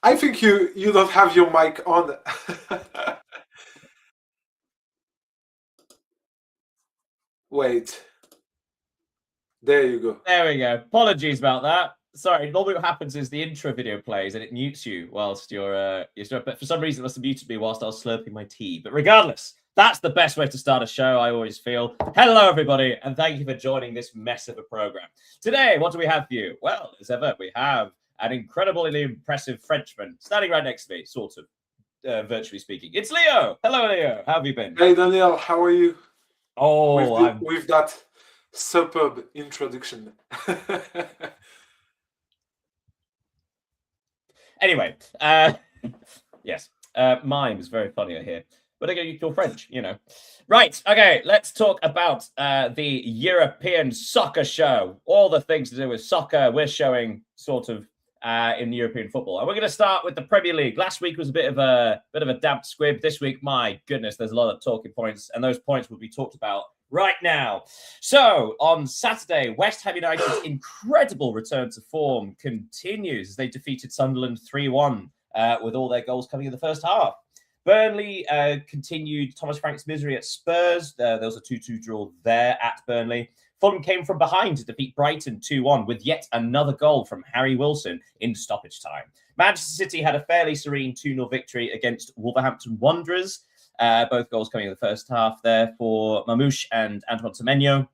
I think you don't have your mic on. Wait. There you go. There we go. Apologies about that. Sorry, normally what happens is the intro video plays and it mutes you whilst you're but for some reason it must have muted me whilst I was slurping my tea. But regardless, that's the best way to start a show, I always feel. Hello, everybody, and thank you for joining this mess of a program. Today, what do we have for you? Well, as ever, we have an incredibly impressive Frenchman standing right next to me, sort of, virtually speaking. It's Leo. Hello, Leo. How have you been? Hey, Daniel, how are you? Oh, with that superb introduction. Anyway, yes, mime is very funny, I hear. But again, you're French, you know. Right, okay, let's talk about the European soccer show. All the things to do with soccer we're showing sort of in European football. And we're going to start with the Premier League. Last week was a bit of a damp squib. This week, my goodness, there's a lot of talking points, and those points will be talked about right now. So on Saturday, West Ham United's incredible return to form continues as they defeated Sunderland 3-1 with all their goals coming in the first half. Burnley continued Thomas Frank's misery at Spurs. There was a 2-2 draw there at Burnley. Fulham came from behind to defeat Brighton 2-1 with yet another goal from Harry Wilson in stoppage time. Manchester City had a fairly serene 2-0 victory against Wolverhampton Wanderers. Both goals coming in the first half there for Mamouche and Antoine Semenyo.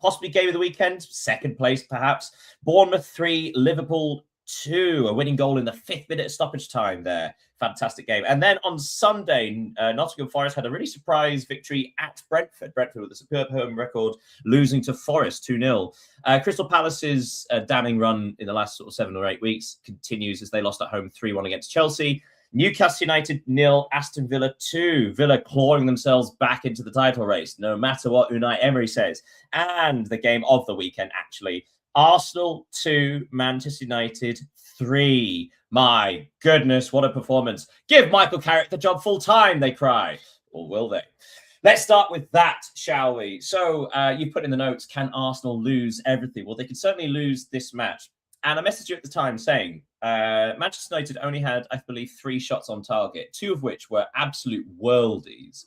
Possibly game of the weekend, second place perhaps. Bournemouth 3, Liverpool 2, a winning goal in the 5th minute of stoppage time there. Fantastic game. And then on Sunday, Nottingham Forest had a really surprise victory at Brentford. Brentford with a superb home record, losing to Forest 2-0. Crystal Palace's damning run in the last sort of 7 or 8 weeks continues as they lost at home 3-1 against Chelsea. Newcastle United 0, Aston Villa 2. Villa clawing themselves back into the title race, no matter what Unai Emery says. And the game of the weekend, actually, Arsenal 2, Manchester United 3. My goodness, what a performance. Give Michael Carrick the job full time, they cry. Or will they? Let's start with that, shall we? So you put in the notes, can Arsenal lose everything? Well, they can certainly lose this match. And I messaged you at the time saying Manchester United only had, I believe, 3 shots on target, 2 of which were absolute worldies.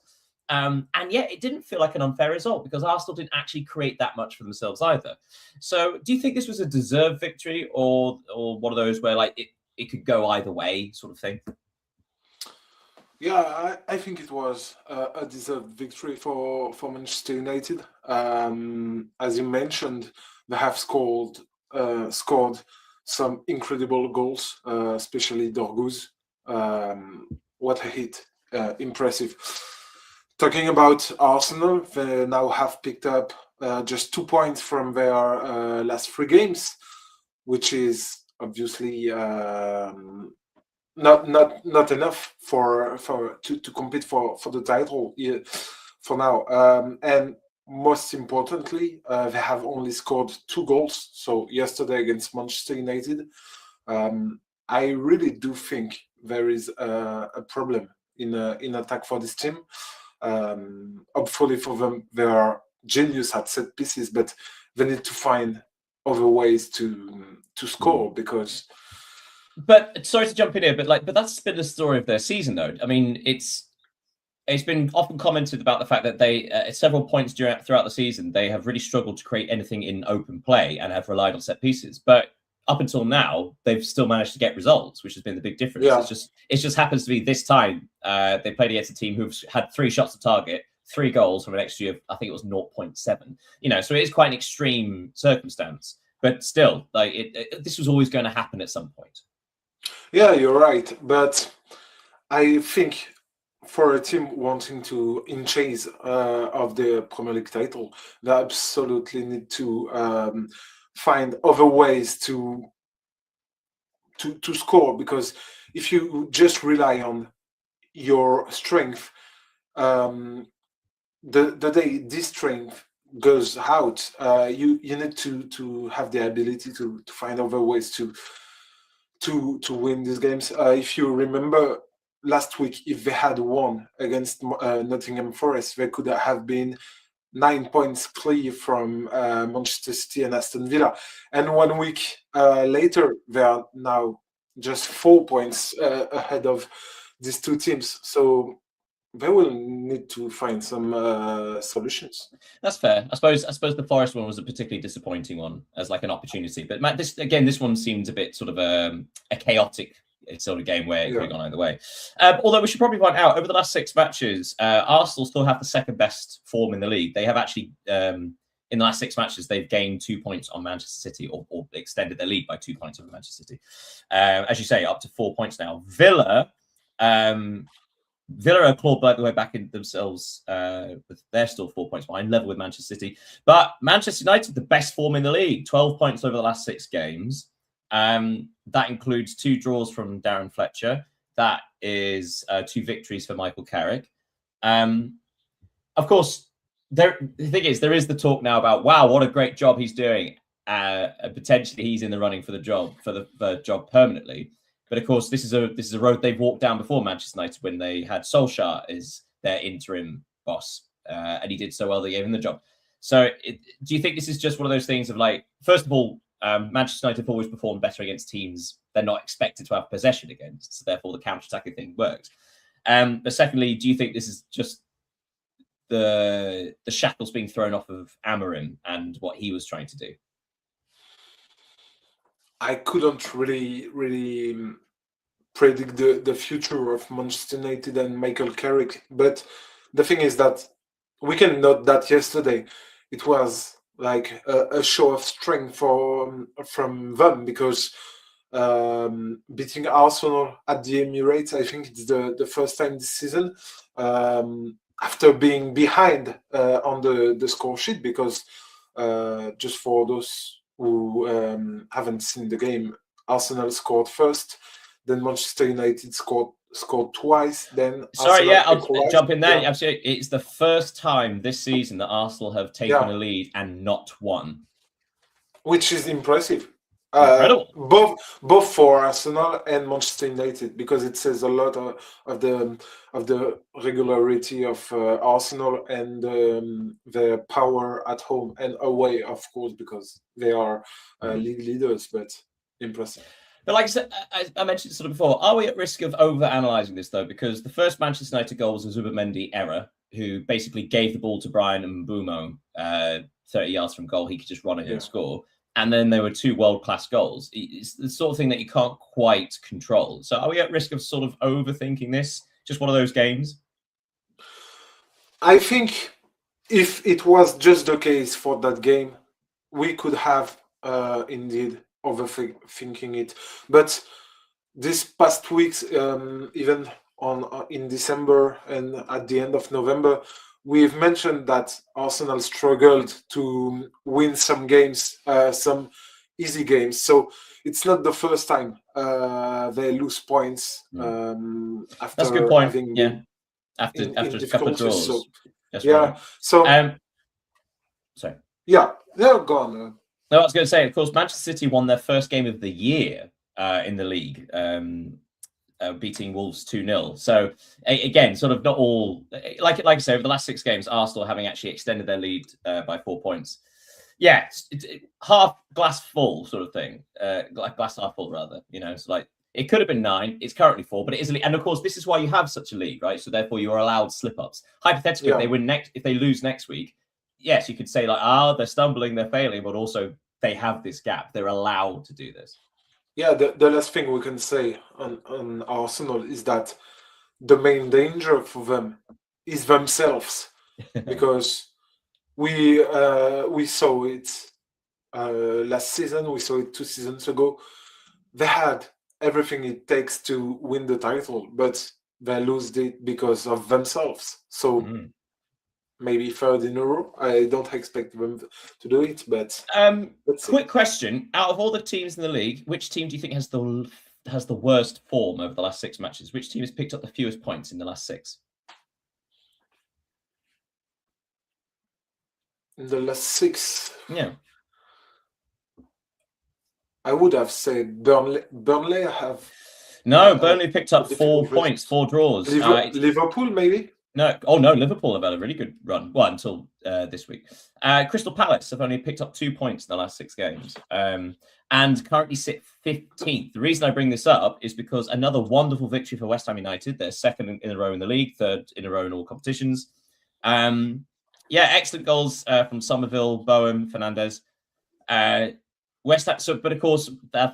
And yet it didn't feel like an unfair result because Arsenal didn't actually create that much for themselves either. So do you think this was a deserved victory or one of those where like it could go either way sort of thing? Yeah, I think it was a deserved victory for Manchester United. As you mentioned, they have scored some incredible goals, especially Dorgu's. What a hit. Impressive. Talking about Arsenal, they now have picked up just 2 points from their last 3 games, which is obviously not enough to compete for the title for now. And most importantly, they have only scored 2 goals. So yesterday against Manchester United, I really do think there is a problem in attack for this team. Hopefully for them, they are genius at set pieces, but they need to find other ways to score because. But sorry to jump in here, but that's been the story of their season, though. I mean, it's been often commented about the fact that they, at several points throughout the season, they have really struggled to create anything in open play and have relied on set pieces. But up until now, they've still managed to get results, which has been the big difference. Yeah. It just happens to be this time they played against a team who've had 3 shots to target, 3 goals from an XG of, I think it was 0.7. You know, so it is quite an extreme circumstance. But still, like this was always going to happen at some point. Yeah, you're right. But I think for a team wanting to in chase of the Premier League title, they absolutely need to find other ways to score, because if you just rely on your strength, the day this strength goes out, you need to have the ability to find other ways to win these games. If you remember last week, if they had won against Nottingham Forest, they could have been 9 points clear from Manchester City and Aston Villa. And 1 week later, they are now just 4 points ahead of these two teams. So they will need to find some solutions. That's fair. I suppose the Forest one was a particularly disappointing one as like an opportunity. But Matt, this one seems a bit sort of a chaotic sort of game where it could have gone either way. Although we should probably point out over the last 6 matches, Arsenal still have the second best form in the league. They have actually in the last 6 matches they've gained 2 points on Manchester City, or extended their lead by 2 points over Manchester City. As you say, up to 4 points now. Villa are clawed, by the way, back in themselves. They're still 4 points behind, level with Manchester City. But Manchester United, the best form in the league, 12 points over the last 6 games. That includes 2 draws from Darren Fletcher. That is 2 victories for Michael Carrick. Of course, the thing is, there is the talk now about, wow, what a great job he's doing. Potentially, he's in the running for the job permanently. But of course, this is a road they've walked down before, Manchester United, when they had Solskjaer as their interim boss, and he did so well they gave him the job. So, do you think this is just one of those things of like, first of all, Manchester United have always performed better against teams they're not expected to have possession against, so therefore the counter-attacking thing works. But secondly, do you think this is just the shackles being thrown off of Amorim and what he was trying to do? I couldn't really predict the future of Manchester United and Michael Carrick, but the thing is that we can note that yesterday it was like a show of strength from them, because beating Arsenal at the Emirates, I think it's the first time this season, after being behind on the score sheet, because just for those who haven't seen the game, Arsenal scored first, then Manchester United scored twice, then Sorry, Arsenal I'll jump in there. Yeah. Absolutely. It's the first time this season that Arsenal have taken a lead and not won. Which is impressive. Incredible. Both for Arsenal and Manchester United, because it says a lot of the regularity of Arsenal and their power at home and away, of course, because they are league leaders. But impressive. But like I said, I mentioned sort of before, are we at risk of over-analysing this, though? Because the first Manchester United goal was a Zubimendi error, who basically gave the ball to Brian Mbeumo 30 yards from goal. He could just run ahead and score. And then there were 2 world-class goals. It's the sort of thing that you can't quite control. So are we at risk of sort of overthinking this? Just one of those games? I think if it was just the case for that game, we could have indeed overthinking it. But these past weeks, even in December and at the end of November, we've mentioned that Arsenal struggled to win some games, some easy games. So it's not the first time they lose points after. That's a good point. After a couple of draws. So, right. So. Sorry. Yeah. Go on. No, I was going to say, of course, Manchester City won their first game of the year in the league, beating Wolves 2-0. So again, sort of not all like I say, over the last 6 games, Arsenal having actually extended their lead by 4 points. Yeah, it's half glass full sort of thing, like glass half full rather. You know, it's like it could have been 9. It's currently 4, but it is a league. And of course, this is why you have such a league, right? So therefore, you are allowed slip-ups. Hypothetically, if they lose next week, yes, you could say like, they're stumbling, they're failing, but also they have this gap. They're allowed to do this. Yeah, the last thing we can say on Arsenal is that the main danger for them is themselves, because we saw it last season, we saw it 2 seasons ago. They had everything it takes to win the title, but they lost it because of themselves. So maybe 3rd in a row. I don't expect them to do it, but quick question: out of all the teams in the league, which team do you think has the worst form over the last 6 matches? Which team has picked up the fewest points in the last 6? In the last 6, yeah, I would have said Burnley. Burnley have Burnley picked up 4 points, 4 draws. Liverpool, maybe. No, Liverpool have had a really good run. Well, until this week. Crystal Palace have only picked up 2 points in the last 6 games, and currently sit 15th. The reason I bring this up is because another wonderful victory for West Ham United. They're second in a row in the league, third in a row in all competitions. Excellent goals from Somerville, Bowen, Fernandez. West Ham. But of course,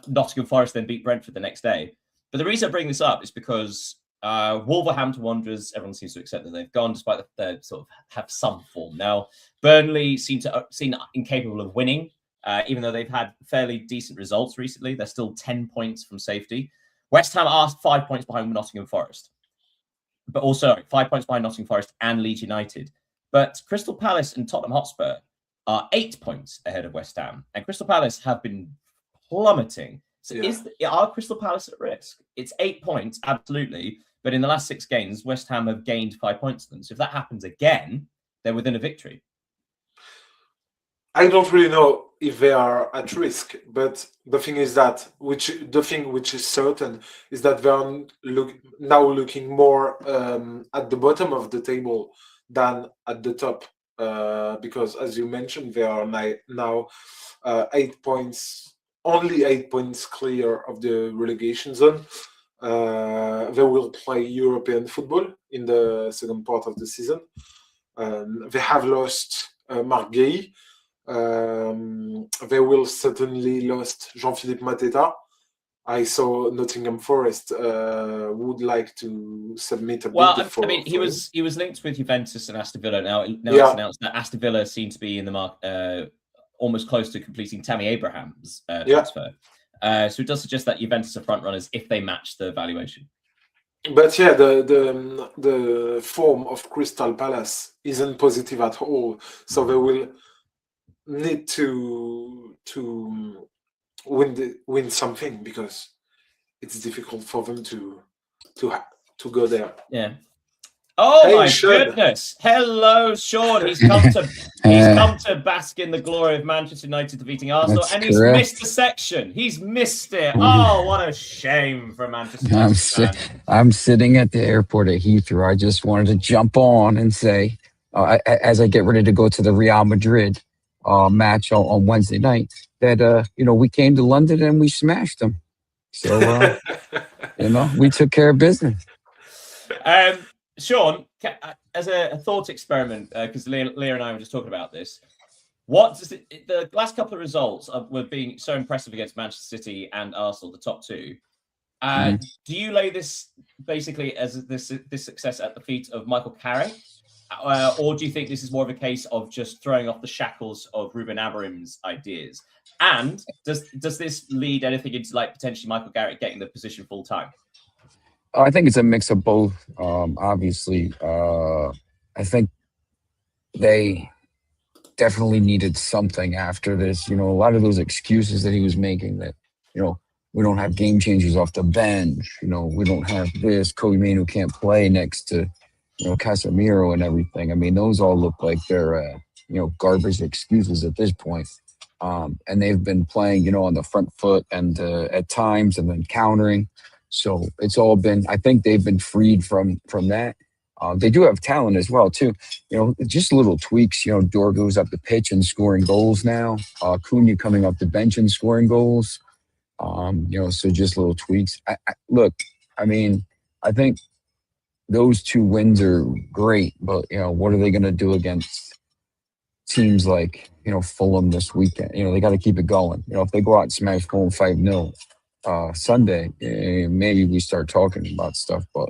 Nottingham Forest then beat Brentford the next day. But the reason I bring this up is because Wolverhampton Wanderers, everyone seems to accept that they've gone, despite that they sort of have some form. Now, Burnley seem incapable of winning, even though they've had fairly decent results recently. They're still 10 points from safety. West Ham are 5 points behind Nottingham Forest, but also 5 points behind Nottingham Forest and Leeds United. But Crystal Palace and Tottenham Hotspur are 8 points ahead of West Ham, and Crystal Palace have been plummeting. So are Crystal Palace at risk? It's 8 points, absolutely. But in the last 6 games, West Ham have gained 5 points to them. So if that happens again, they're within a victory. I don't really know if they are at risk, but the thing is that which is certain is that they are now looking more at the bottom of the table than at the top, because as you mentioned, they are now 8 points, only 8 points clear of the relegation zone. They will play European football in the second part of the season. They have lost Marc Guéhi. They will certainly lost Jean-Philippe Mateta. I saw Nottingham Forest would like to submit a bid for. I mean, he was linked with Juventus and Aston Villa. Now it's announced that Aston Villa seem to be in the market, almost close to completing Tammy Abraham's transfer. So it does suggest that Juventus are front runners if they match the valuation. But the form of Crystal Palace isn't positive at all. So they will need to win something, because it's difficult for them to go there. Yeah. Oh, hey, my Sean. Goodness! Hello, Sean. He's come to bask in the glory of Manchester United defeating Arsenal, and he's missed the section. He's missed it. Oh, what a shame for Manchester United. I'm sitting at the airport at Heathrow. I just wanted to jump on and say, as I get ready to go to the Real Madrid match on Wednesday night, that we came to London and we smashed them. So we took care of business. Sean, as a thought experiment, because Leah and I were just talking about this, what does the last couple of results were being so impressive against Manchester City and Arsenal, the top two? Do you lay this basically as this success at the feet of Michael Carrick, or do you think this is more of a case of just throwing off the shackles of Ruben Amorim's ideas? And does this lead anything into potentially Michael Carrick getting the position full time? I think it's a mix of both. Obviously, I think they definitely needed something after this. A lot of those excuses that he was making, that, we don't have game changers off the bench. We don't have this. Kobe Mainoo can't play next to, Casemiro and everything. I mean, those all look like they're, garbage excuses at this point. And they've been playing, on the front foot and at times, and then countering. So it's all been, I think they've been freed from that. They do have talent as well, too. Just little tweaks. Dorgu's up the pitch and scoring goals now. Cunha coming up the bench and scoring goals. So just little tweaks. I think those 2 wins are great, but, what are they going to do against teams like, Fulham this weekend? They got to keep it going. If they go out and smash Fulham 5-0, Sunday, maybe we start talking about stuff. But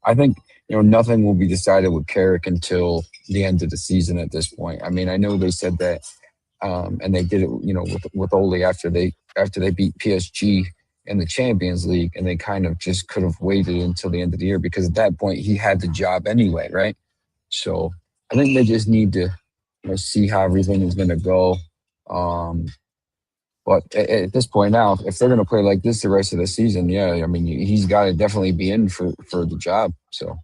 I think, nothing will be decided with Carrick until the end of the season at this point. I mean, I know they said that, and they did it, with Ole after they beat PSG in the Champions League, and they kind of just could have waited until the end of the year, because at that point he had the job anyway, right? So I think they just need to see how everything is going to go. But at this point now, if they're going to play like this the rest of the season, he's got to definitely be in for the job. So,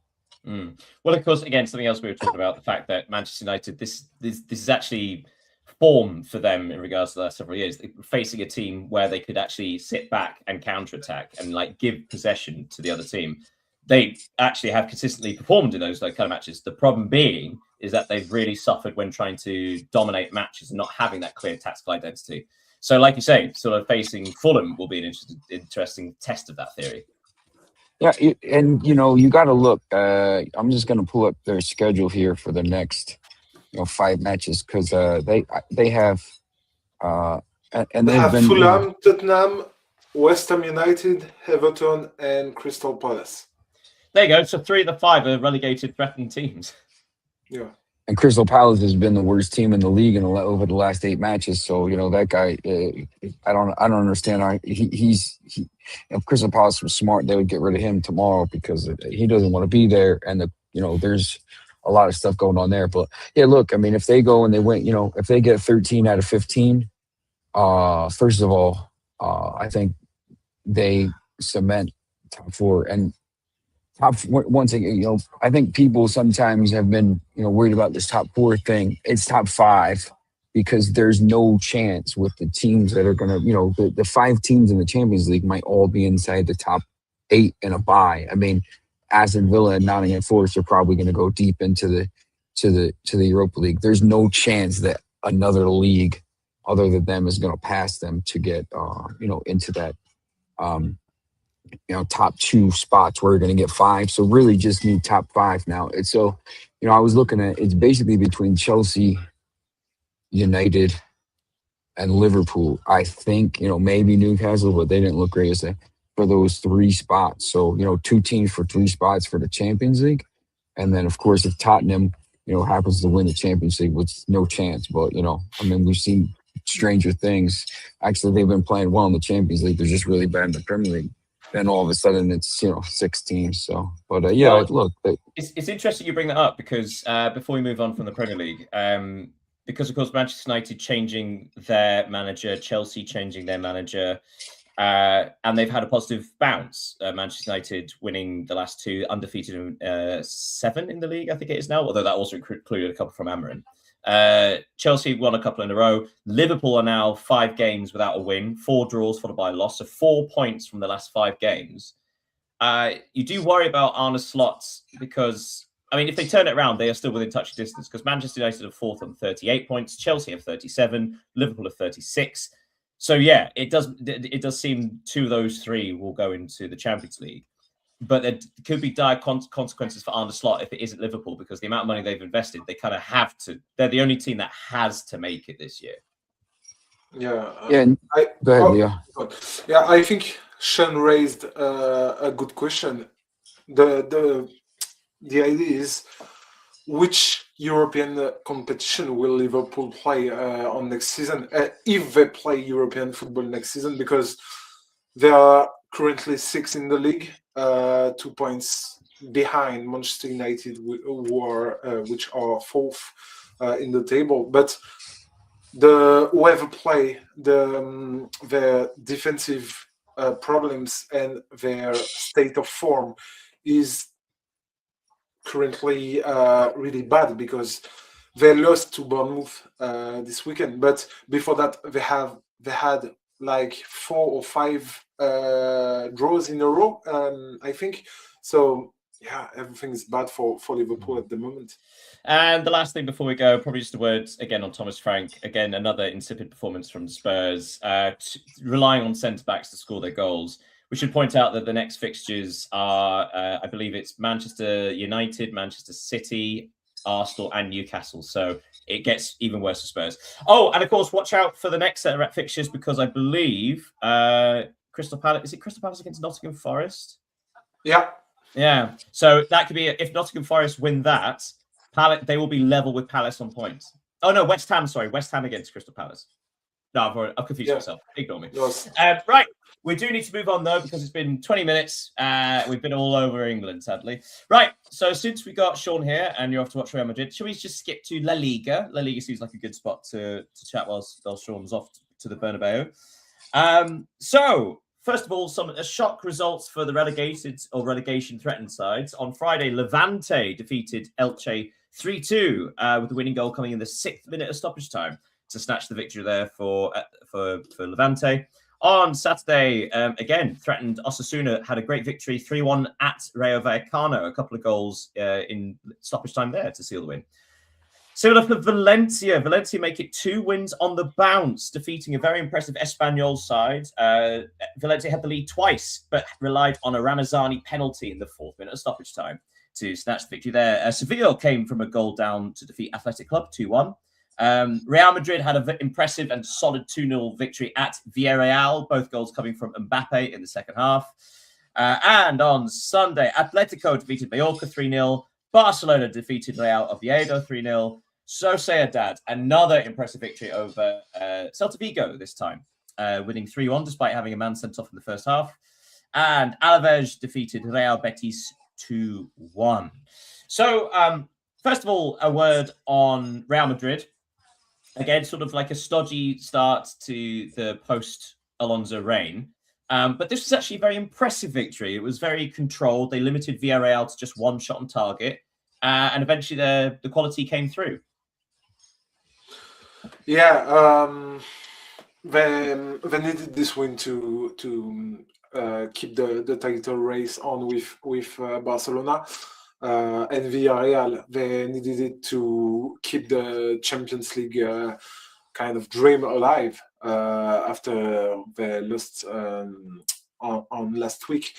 well, of course, again, something else we were talking about, the fact that Manchester United, this is actually form for them in regards to the last several years, facing a team where they could actually sit back and counterattack and give possession to the other team. they actually have consistently performed in those kind of matches. The problem being is that they've really suffered when trying to dominate matches and not having that clear tactical identity. So, like you say, sort of facing Fulham will be an interesting test of that theory. Yeah, and you got to look. I'm just going to pull up their schedule here for the next 5 matches because they have and They they've have been Fulham, Tottenham, West Ham United, Everton, and Crystal Palace. There you go. So 3 of the 5 are relegated, threatened teams. Yeah. And Crystal Palace has been the worst team in the league over the last 8 matches. So that guy, I don't understand. If Crystal Palace was smart, they would get rid of him tomorrow because he doesn't want to be there. And there's a lot of stuff going on there. But yeah, look, I mean, if they go and they win, if they get 13 out of 15, first of all, I think they cement top 4 and. Once again, I think people sometimes have been, worried about this top 4 thing. It's top 5 because there's no chance with the teams that are going to, the 5 teams in the Champions League might all be inside the top 8 in a bye. I mean, Aston Villa and Nottingham Forest are probably going to go deep into the Europa League. There's no chance that another league other than them is going to pass them to get, into that. Top 2 spots where you're going to get 5. So really just need top 5 now. And so, I was looking at it's basically between Chelsea, United, and Liverpool. I think, maybe Newcastle, but they didn't look great for those 3 spots. So, 2 teams for 3 spots for the Champions League. And then, of course, if Tottenham, happens to win the Champions League, with no chance. But, we've seen stranger things. Actually, they've been playing well in the Champions League. They're just really bad in the Premier League. Then all of a sudden it's 6 teams. So, but look, it's interesting you bring that up because before we move on from the Premier League, because of course Manchester United changing their manager, Chelsea changing their manager, and they've had a positive bounce. Manchester United winning the last 2, undefeated in 7 in the league, I think it is now. Although that also included a couple from Amarin. Chelsea won a couple in a row. Liverpool are now 5 games without a win, 4 draws followed by a loss, so 4 points from the last 5 games. You do worry about Arne Slot because, if they turn it around, they are still within touching distance because Manchester United are 4th on 38 points, Chelsea have 37, Liverpool have 36. So yeah, it does seem 2 of those 3 will go into the Champions League. But there could be dire consequences for Arne Slot if it isn't Liverpool because the amount of money they've invested, they kind of have to. They're the only team that has to make it this year. Yeah. Go ahead, Leo. Yeah, I think Sean raised a good question. The idea is which European competition will Liverpool play on next season if they play European football next season because they are currently 6 in the league. 2 points behind Manchester United, which are 4th in the table. But whoever play their defensive problems and their state of form is currently really bad because they lost to Bournemouth this weekend. But before that, they had like 4 or 5 draws in a row, I think. So yeah, everything's bad for Liverpool at the moment. And the last thing before we go, probably just a word again on Thomas Frank. Again, another insipid performance from Spurs, relying on centre-backs to score their goals. We should point out that the next fixtures are, I believe it's Manchester United, Manchester City, Arsenal and Newcastle. So it gets even worse for Spurs. Oh, and of course, watch out for the next set of fixtures because I believe Crystal Palace, is it Crystal Palace against Nottingham Forest? Yeah. Yeah. So that could be, if Nottingham Forest win that, they will be level with Palace on points. Oh, no, West Ham against Crystal Palace. No, I've confused myself. Ignore me. Yes. Right. We do need to move on, though, because it's been 20 minutes. We've been all over England, sadly. Right. So since we got Sean here and you're off to watch Real Madrid, should we just skip to La Liga? La Liga seems like a good spot to chat while Sean's off to the Bernabeu. So, first of all, some shock results for the relegated or relegation-threatened sides. On Friday, Levante defeated Elche 3-2 with the winning goal coming in the 6th minute of stoppage time to snatch the victory there for Levante. On Saturday, again, threatened Osasuna, had a great victory, 3-1 at Rayo Vallecano, a couple of goals in stoppage time there to seal the win. Similar for Valencia. Valencia make it 2 wins on the bounce, defeating a very impressive Espanyol side. Valencia had the lead twice, but relied on a Ramazani penalty in the 4th minute of stoppage time to snatch the victory there. Sevilla came from a goal down to defeat Athletic Club 2-1. Real Madrid had an impressive and solid 2-0 victory at Villarreal, both goals coming from Mbappe in the second half. And on Sunday, Atletico defeated Mallorca 3-0. Barcelona defeated Real Oviedo 3-0. Sociedad, another impressive victory over Celta Vigo this time, winning 3-1 despite having a man sent off in the first half. And Alaves defeated Real Betis 2-1. So, first of all, a word on Real Madrid. Again, sort of like a stodgy start to the post-Alonso reign. But this was actually a very impressive victory. It was very controlled. They limited Villarreal to just 1 shot on target. And eventually the quality came through. Yeah, they needed this win to keep the title race on with Barcelona. And Villarreal, they needed it to keep the Champions League kind of dream alive after they lost on last week.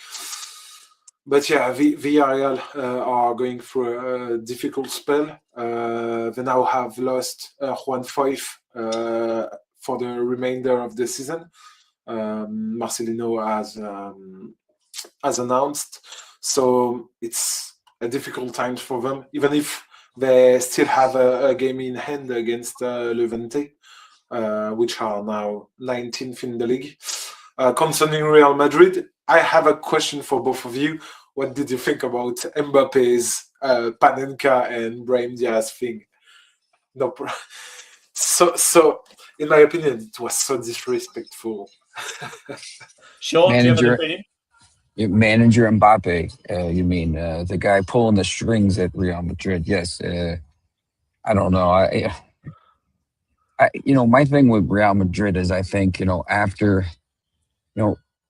But yeah, Villarreal are going through a difficult spell. They now have lost Juan Foyth for the remainder of the season. Marcelino has announced. So it's a difficult time for them, even if they still have a game in hand against Levante, which are now 19th in the league. Concerning Real Madrid, I have a question for both of you. What did you think about Mbappe's Panenka and Brahim Diaz thing? No, so in my opinion, it was so disrespectful. Sean, do you have an opinion? Manager Mbappe, you mean the guy pulling the strings at Real Madrid? Yes. I don't know. I my thing with Real Madrid is I think after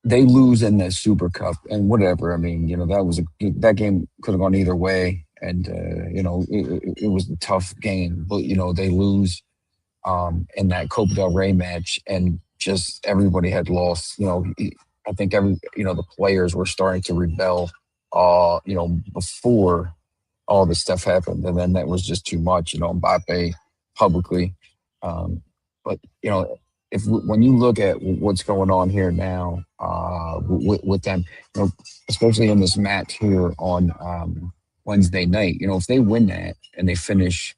they lose in the Super Cup and whatever. I mean that game could have gone either way, and it was a tough game, but they lose in that Copa del Rey match, and just everybody had lost. I think the players were starting to rebel, before all this stuff happened, and then that was just too much. Mbappe publicly, but when you look at what's going on here now, with them, especially in this match here on Wednesday night, if they win that and they finish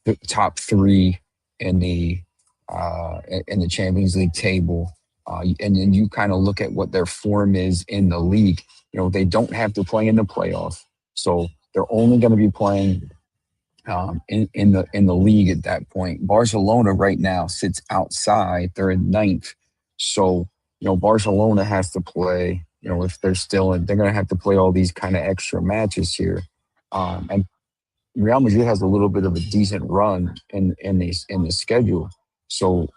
the top 3 in the Champions League table. And then you kind of look at what their form is in the league. They don't have to play in the playoff, so they're only going to be playing in the league at that point. Barcelona right now sits outside; they're in 9th, so Barcelona has to play. If they're still in, they're going to have to play all these kind of extra matches here, and Real Madrid has a little bit of a decent run in the schedule, so.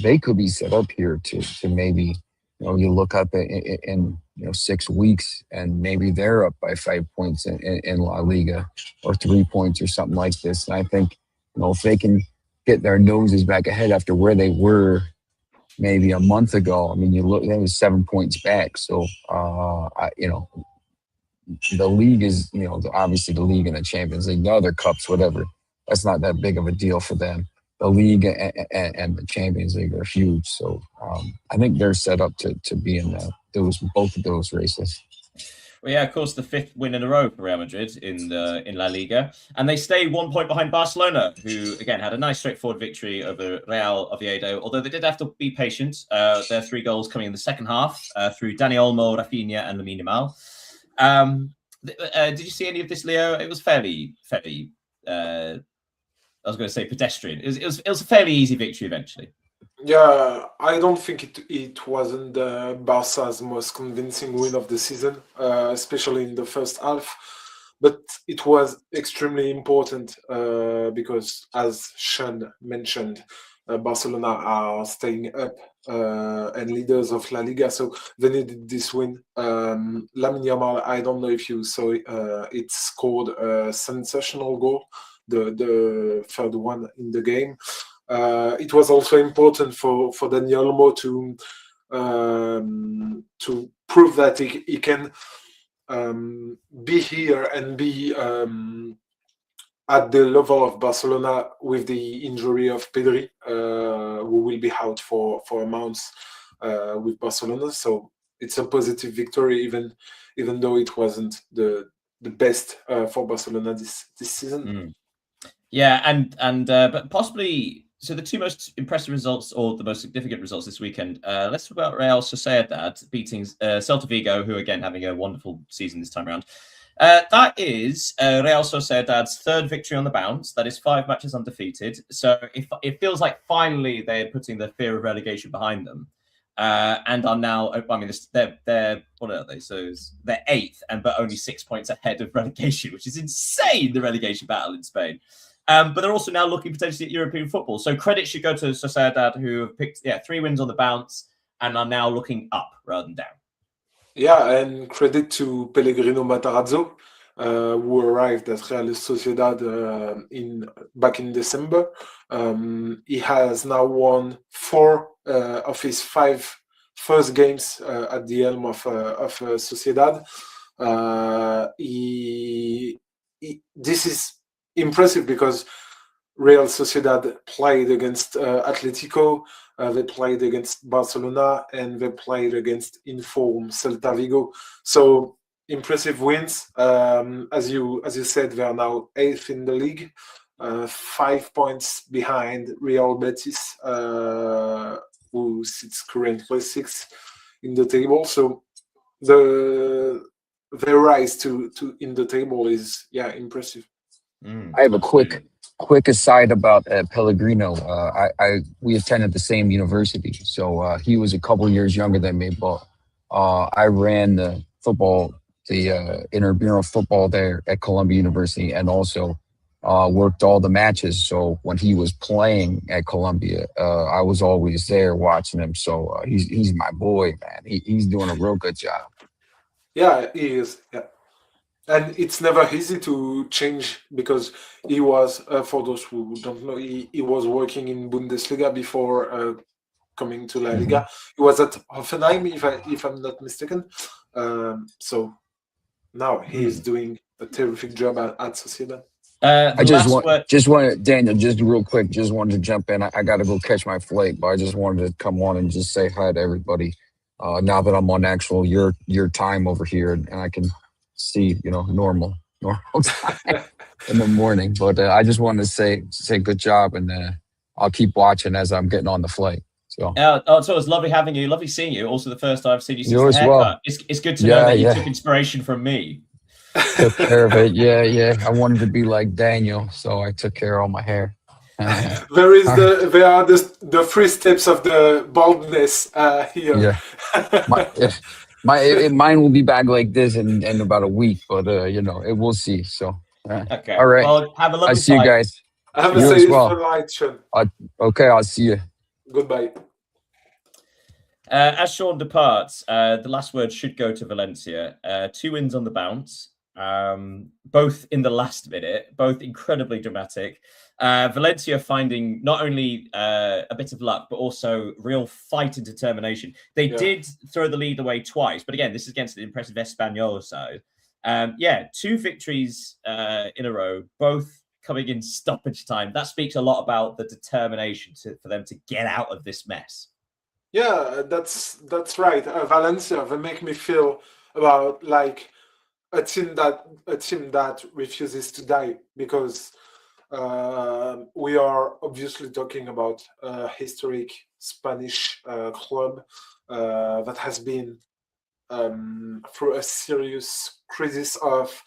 They could be set up here to maybe, you look up in 6 weeks and maybe they're up by 5 points in La Liga or 3 points or something like this. And I think, if they can get their noses back ahead after where they were maybe a month ago, I mean, you look, they was 7 points back. So, the league is, obviously the league and the Champions League, the other cups, whatever, that's not that big of a deal for them. The league and the Champions League are huge, so I think they're set up to be in both of those races. Well, yeah, of course, the 5th win in a row for Real Madrid in La Liga, and they stay 1 point behind Barcelona, who again had a nice straightforward victory over Real Oviedo. Although they did have to be patient. Their 3 goals coming in the second half through Dani Olmo, Rafinha, and Lamine Yamal. Did you see any of this, Leo? It was fairly. I was going to say pedestrian. It was a fairly easy victory eventually. Yeah, I don't think it wasn't Barca's most convincing win of the season, especially in the first half. But it was extremely important because, as Sean mentioned, Barcelona are staying up and leaders of La Liga, so they needed this win. Lamine Yamal, I don't know if you saw it, it scored a sensational goal, the third one in the game. It was also important for Daniel Olmo to prove that he can be here and be at the level of Barcelona with the injury of Pedri, who will be out for a month with Barcelona. So it's a positive victory, even though it wasn't the best for Barcelona this season. Yeah, and but possibly. So the two most impressive results, or the most significant results this weekend, let's talk about Real Sociedad beating Celta Vigo, who again having a wonderful season this time around. That is Real Sociedad's third victory on the bounce. That is 5 matches undefeated. So it feels like finally they're putting the fear of relegation behind them, and are now. I mean, they're what are they? So they're 8th, but only 6 points ahead of relegation, which is insane. The relegation battle in Spain. But they're also now looking potentially at European football. So credit should go to Sociedad, who have picked 3 wins on the bounce and are now looking up rather than down. Yeah, and credit to Pellegrino Matarazzo, who arrived at Real Sociedad back in December. He has now won 4 of his 5 first games at the helm of Sociedad. This is impressive because Real Sociedad played against Atletico, they played against Barcelona, and they played against inform Celta Vigo. So impressive wins. As you said, they are now 8th in the league, 5 points behind Real Betis, who sits currently 6th in the table. So the rise to in the table is impressive. I have a quick aside about Pellegrino. We attended the same university, so he was a couple years younger than me. But I ran the intramural football there at Columbia University, and also worked all the matches. So when he was playing at Columbia, I was always there watching him. So he's my boy, man. He's doing a real good job. Yeah, he is. Yeah. And it's never easy to change because he was, for those who don't know, he was working in Bundesliga before coming to La Liga. He was at Hoffenheim, if I'm not mistaken. So now he is doing a terrific job at Sociedad. I just wanted, Daniel, just real quick, just wanted to jump in. I got to go catch my flight, but I just wanted to come on and just say hi to everybody. Now that I'm on actual your time over here, and I can see normal time in the morning. But I just wanted to say good job, and I'll keep watching as I'm getting on the flight. So so it's lovely having you, lovely seeing you. Also the first time I've seen you since you the haircut. Well. It's good to know that you took inspiration from me. Took care of it. Yeah. I wanted to be like Daniel, so I took care of all my hair. There are the 3 steps of the baldness here. Yeah. Mine will be back like this in about a week, but it will see. So okay. All right. Well, have a lovely I see you guys. Have a safe flight, Sean. Okay, I'll see you. Goodbye. As Sean departs, the last word should go to Valencia. 2 wins on the bounce, both in the last minute, both incredibly dramatic. Valencia finding not only a bit of luck, but also real fight and determination. They did throw the lead away twice, but again, this is against the impressive Espanyol side. 2 victories in a row, both coming in stoppage time. That speaks a lot about the determination for them to get out of this mess. Yeah, that's right. Valencia, they make me feel about like a team that refuses to die, because we are obviously talking about a historic Spanish club that has been through a serious crisis of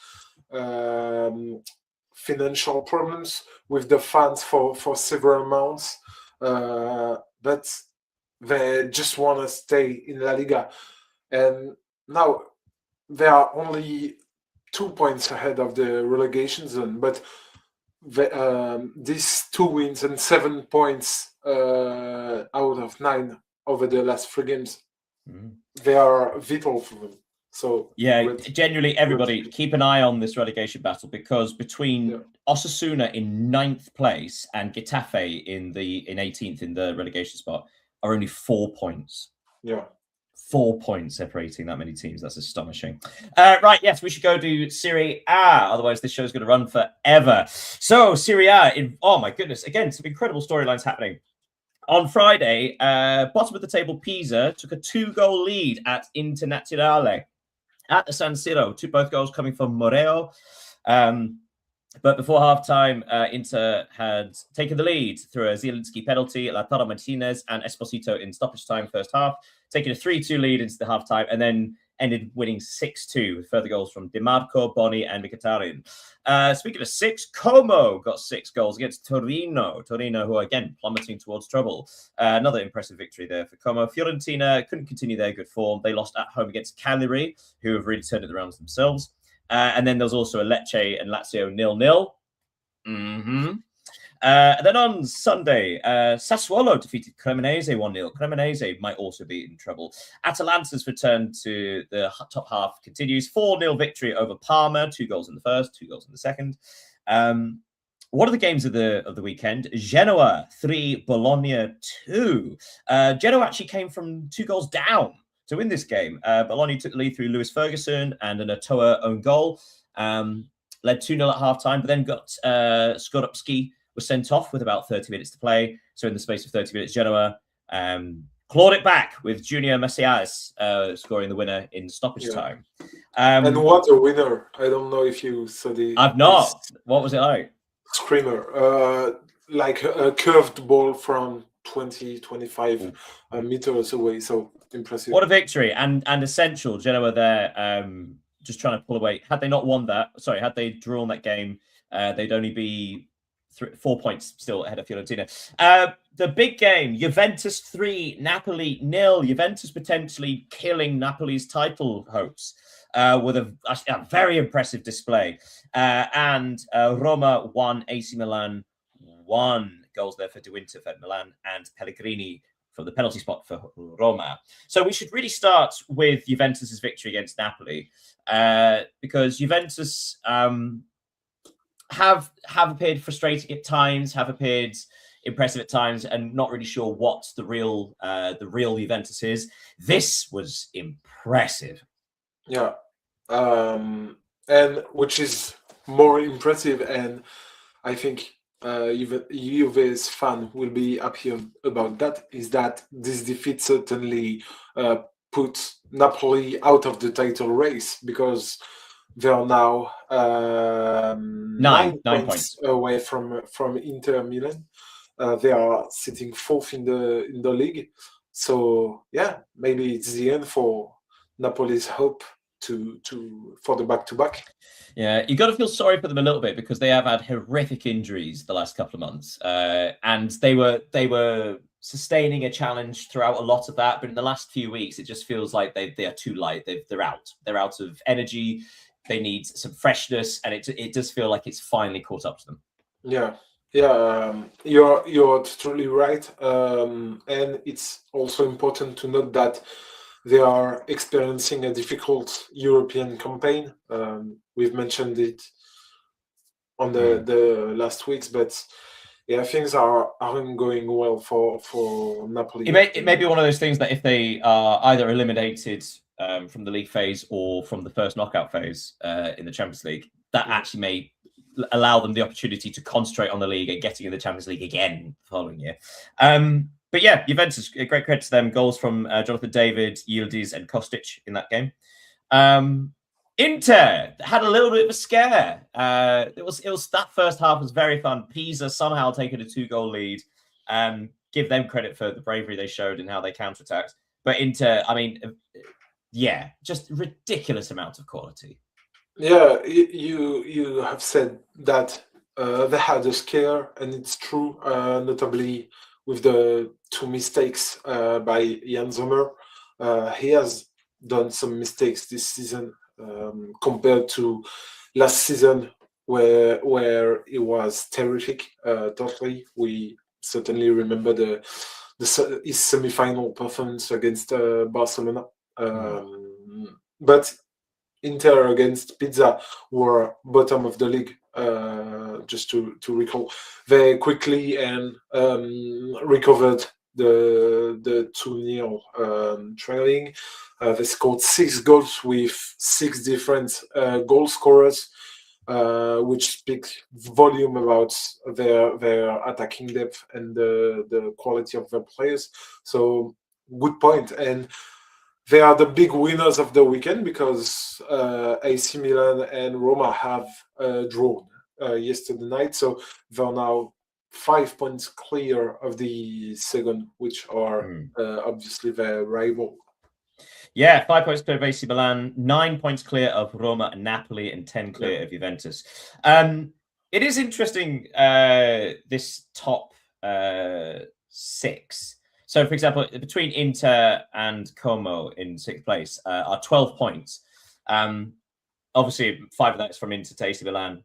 financial problems with the fans for several months, but they just want to stay in La Liga, and now they are only 2 points ahead of the relegation zone. But these 2 wins and 7 points out of 9 over the last 3 games, they are vital for them. So yeah, genuinely, everybody keep an eye on this relegation battle, because between Osasuna in 9th place and Getafe in 18th in the relegation spot are only 4 points. Yeah. 4 points separating that many teams. That's astonishing. Right, yes, we should go to Serie A. Otherwise, this show's going to run forever. So, Serie A, oh my goodness, again, some incredible storylines happening. On Friday, bottom of the table, Pisa took a 2-goal lead at Internazionale at the San Siro. Both goals coming from Moreo. But before halftime, Inter had taken the lead through a Zielinski penalty, Lautaro Martinez and Esposito in stoppage time first half, taking a 3-2 lead into the halftime, and then ended winning 6-2 with further goals from DiMarco, Boni, and Mkhitaryan. Speaking of 6, Como got 6 goals against Torino. Torino, who are again plummeting towards trouble. Another impressive victory there for Como. Fiorentina couldn't continue their good form. They lost at home against Cagliari, who have really turned it around themselves. And then there's also a Lecce and Lazio 0-0. And then on Sunday, Sassuolo defeated Cremonese 1-0. Cremonese might also be in trouble. Atalanta's return to the top half continues. 4-0 victory over Parma. 2 goals in the first, 2 goals in the second. One of the games of the weekend, Genoa 3, Bologna 2. Genoa actually came from 2 goals down to win this game. Bologna took the lead through Lewis Ferguson and an Otoa own goal. Led 2-0 at halftime, but then got Skorupski was sent off with about 30 minutes to play. So in the space of 30 minutes, Genoa clawed it back with Junior Messias scoring the winner in stoppage time. And what a winner. I don't know if you saw the... I've not. What was it like? Screamer. Like a curved ball from 20-25 meters away. So impressive. What a victory, and essential. Genoa there, just trying to pull away. Had they not won that, had they drawn that game, they'd only be 4 points still ahead of Fiorentina. The big game, Juventus 3, Napoli 0. Juventus potentially killing Napoli's title hopes with a very impressive display. And Roma 1, AC Milan 1. Goals there for De Winter for Milan and Pellegrini from the penalty spot for Roma. So we should really start with Juventus's victory against Napoli, because Juventus have appeared frustrating at times, have appeared impressive at times, and not really sure what the real Juventus is. This was impressive. Yeah, and which is more impressive, and I think Juve's fan will be happy about that, is that this defeat certainly puts Napoli out of the title race, because they are now 9 points away from Inter Milan. They are sitting 4th in the league. So yeah, maybe it's the end for Napoli's hope for the back-to-back. Yeah, you got to feel sorry for them a little bit, because they have had horrific injuries the last couple of months, and they were sustaining a challenge throughout a lot of that. But in the last few weeks, it just feels like they are too light. They're out. They're out of energy. They need some freshness, and it does feel like it's finally caught up to them. Yeah. You're totally right, and it's also important to note that they are experiencing a difficult European campaign. We've mentioned it on the last weeks, but yeah, things aren't going well for Napoli. It may be one of those things that if they are either eliminated from the league phase or from the first knockout phase in the Champions League, that actually may allow them the opportunity to concentrate on the league and getting in the Champions League again the following year. But yeah, Juventus, great credit to them. Goals from Jonathan David, Yildiz, and Kostic in that game. Inter had a little bit of a scare. It was that first half was very fun. Pisa somehow taking a 2-goal lead. Give them credit for the bravery they showed and how they counterattacked. But Inter, I mean, yeah, just ridiculous amount of quality. Yeah, you have said that they had a scare, and it's true, notably with the 2 mistakes by Jan Sommer. He has done some mistakes this season compared to last season, where it was terrific. Totally, we certainly remember his semi-final performance against Barcelona. But Inter against Pizza were bottom of the league. Just to recall, they quickly and recovered the 2-0 trailing. They scored 6 goals with 6 different goal scorers, which speaks volume about their attacking depth and the quality of their players. So good point. And they are the big winners of the weekend because AC Milan and Roma have drawn yesterday night. So they're now 5 points clear of the second, which are obviously their rival. Yeah, 5 points clear of AC Milan, 9 points clear of Roma and Napoli, and 10 clear of Juventus. It is interesting, this top 6. So, for example, between Inter and Como in 6th place are 12 points. Obviously, 5 of that is from Inter to AC Milan.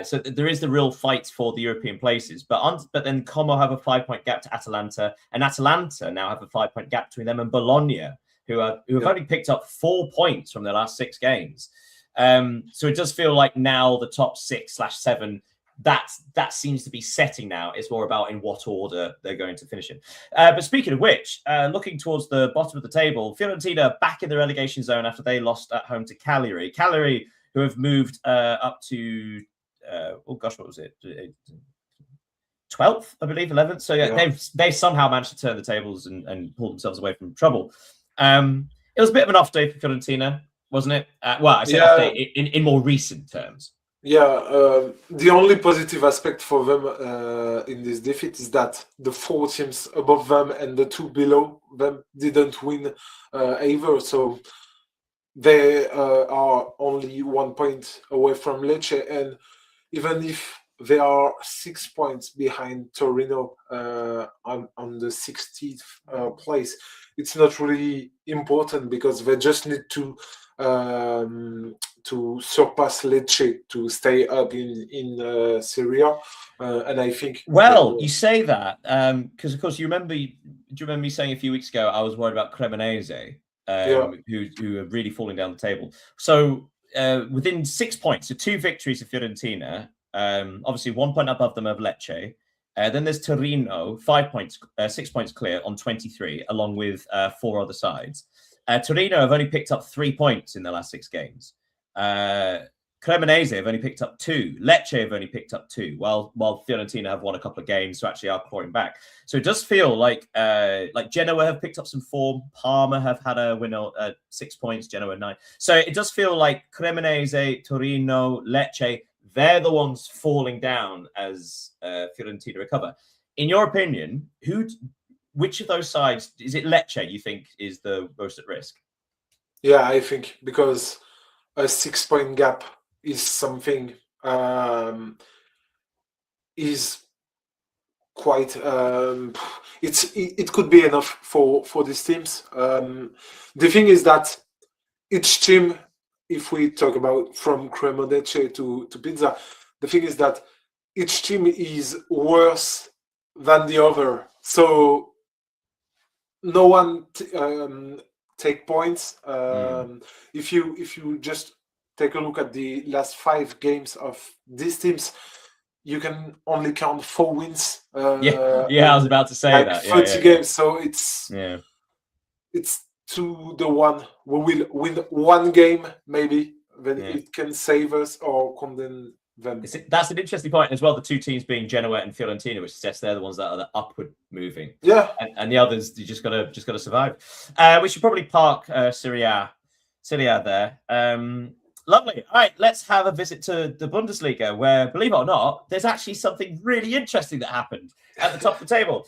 So there is the real fight for the European places. But then Como have a 5-point gap to Atalanta, and Atalanta now have a 5-point gap between them and Bologna, who have only picked up 4 points from their last 6 games. So it does feel like now the top 6/7, that seems to be setting now. It's more about in what order they're going to finish in. But speaking of which, looking towards the bottom of the table, Fiorentina back in the relegation zone after they lost at home to Cagliari. Cagliari, who have moved up to, what was it? 12th, I believe, 11th. So they somehow managed to turn the tables and pull themselves away from trouble. It was a bit of an off day for Fiorentina, wasn't it? Well, I say off day in more recent terms. Yeah, the only positive aspect for them in this defeat is that the 4 teams above them and the 2 below them didn't win either. So they are only 1 point away from Lecce, and even if they are 6 points behind Torino on the 16th place, it's not really important because they just need to surpass Lecce to stay up in Serie A, and I think. Well, you say that because, of course, do you remember me saying a few weeks ago I was worried about Cremonese, who are really falling down the table. So within 6 points, so 2 victories of Fiorentina. Obviously, 1 point above them of Lecce. Then there's Torino, 5 points, 6 points clear on 23, along with 4 other sides. Torino have only picked up 3 points in their last 6 games. Cremonese have only picked up 2. Lecce have only picked up 2, while Fiorentina have won a couple of games, so actually are clawing back. So it does feel like Genoa have picked up some form. Parma have had a win, 6 points. Genoa 9. So it does feel like Cremonese, Torino, Lecce, they're the ones falling down as Fiorentina recover. In your opinion, which of those sides, is it Lecce you think is the most at risk? Yeah, I think because a 6-point gap is something is quite it could be enough for these teams. The thing is that each team, if we talk about from Cremonese to Pizza, the thing is that each team is worse than the other. So no one take points. If you just take a look at the last 5 games of these teams, you can only count 4 wins. I was about to say like that. 30 games, so it's 2-1. We will win 1 game, maybe, then it can save us or condemn them. That's an interesting point as well. The 2 teams being Genoa and Fiorentina, which suggests they're the ones that are the upward moving. Yeah, and the others, you just gotta survive. We should probably park Serie A there. Lovely. All right, let's have a visit to the Bundesliga, where, believe it or not, there's actually something really interesting that happened at the top of the table.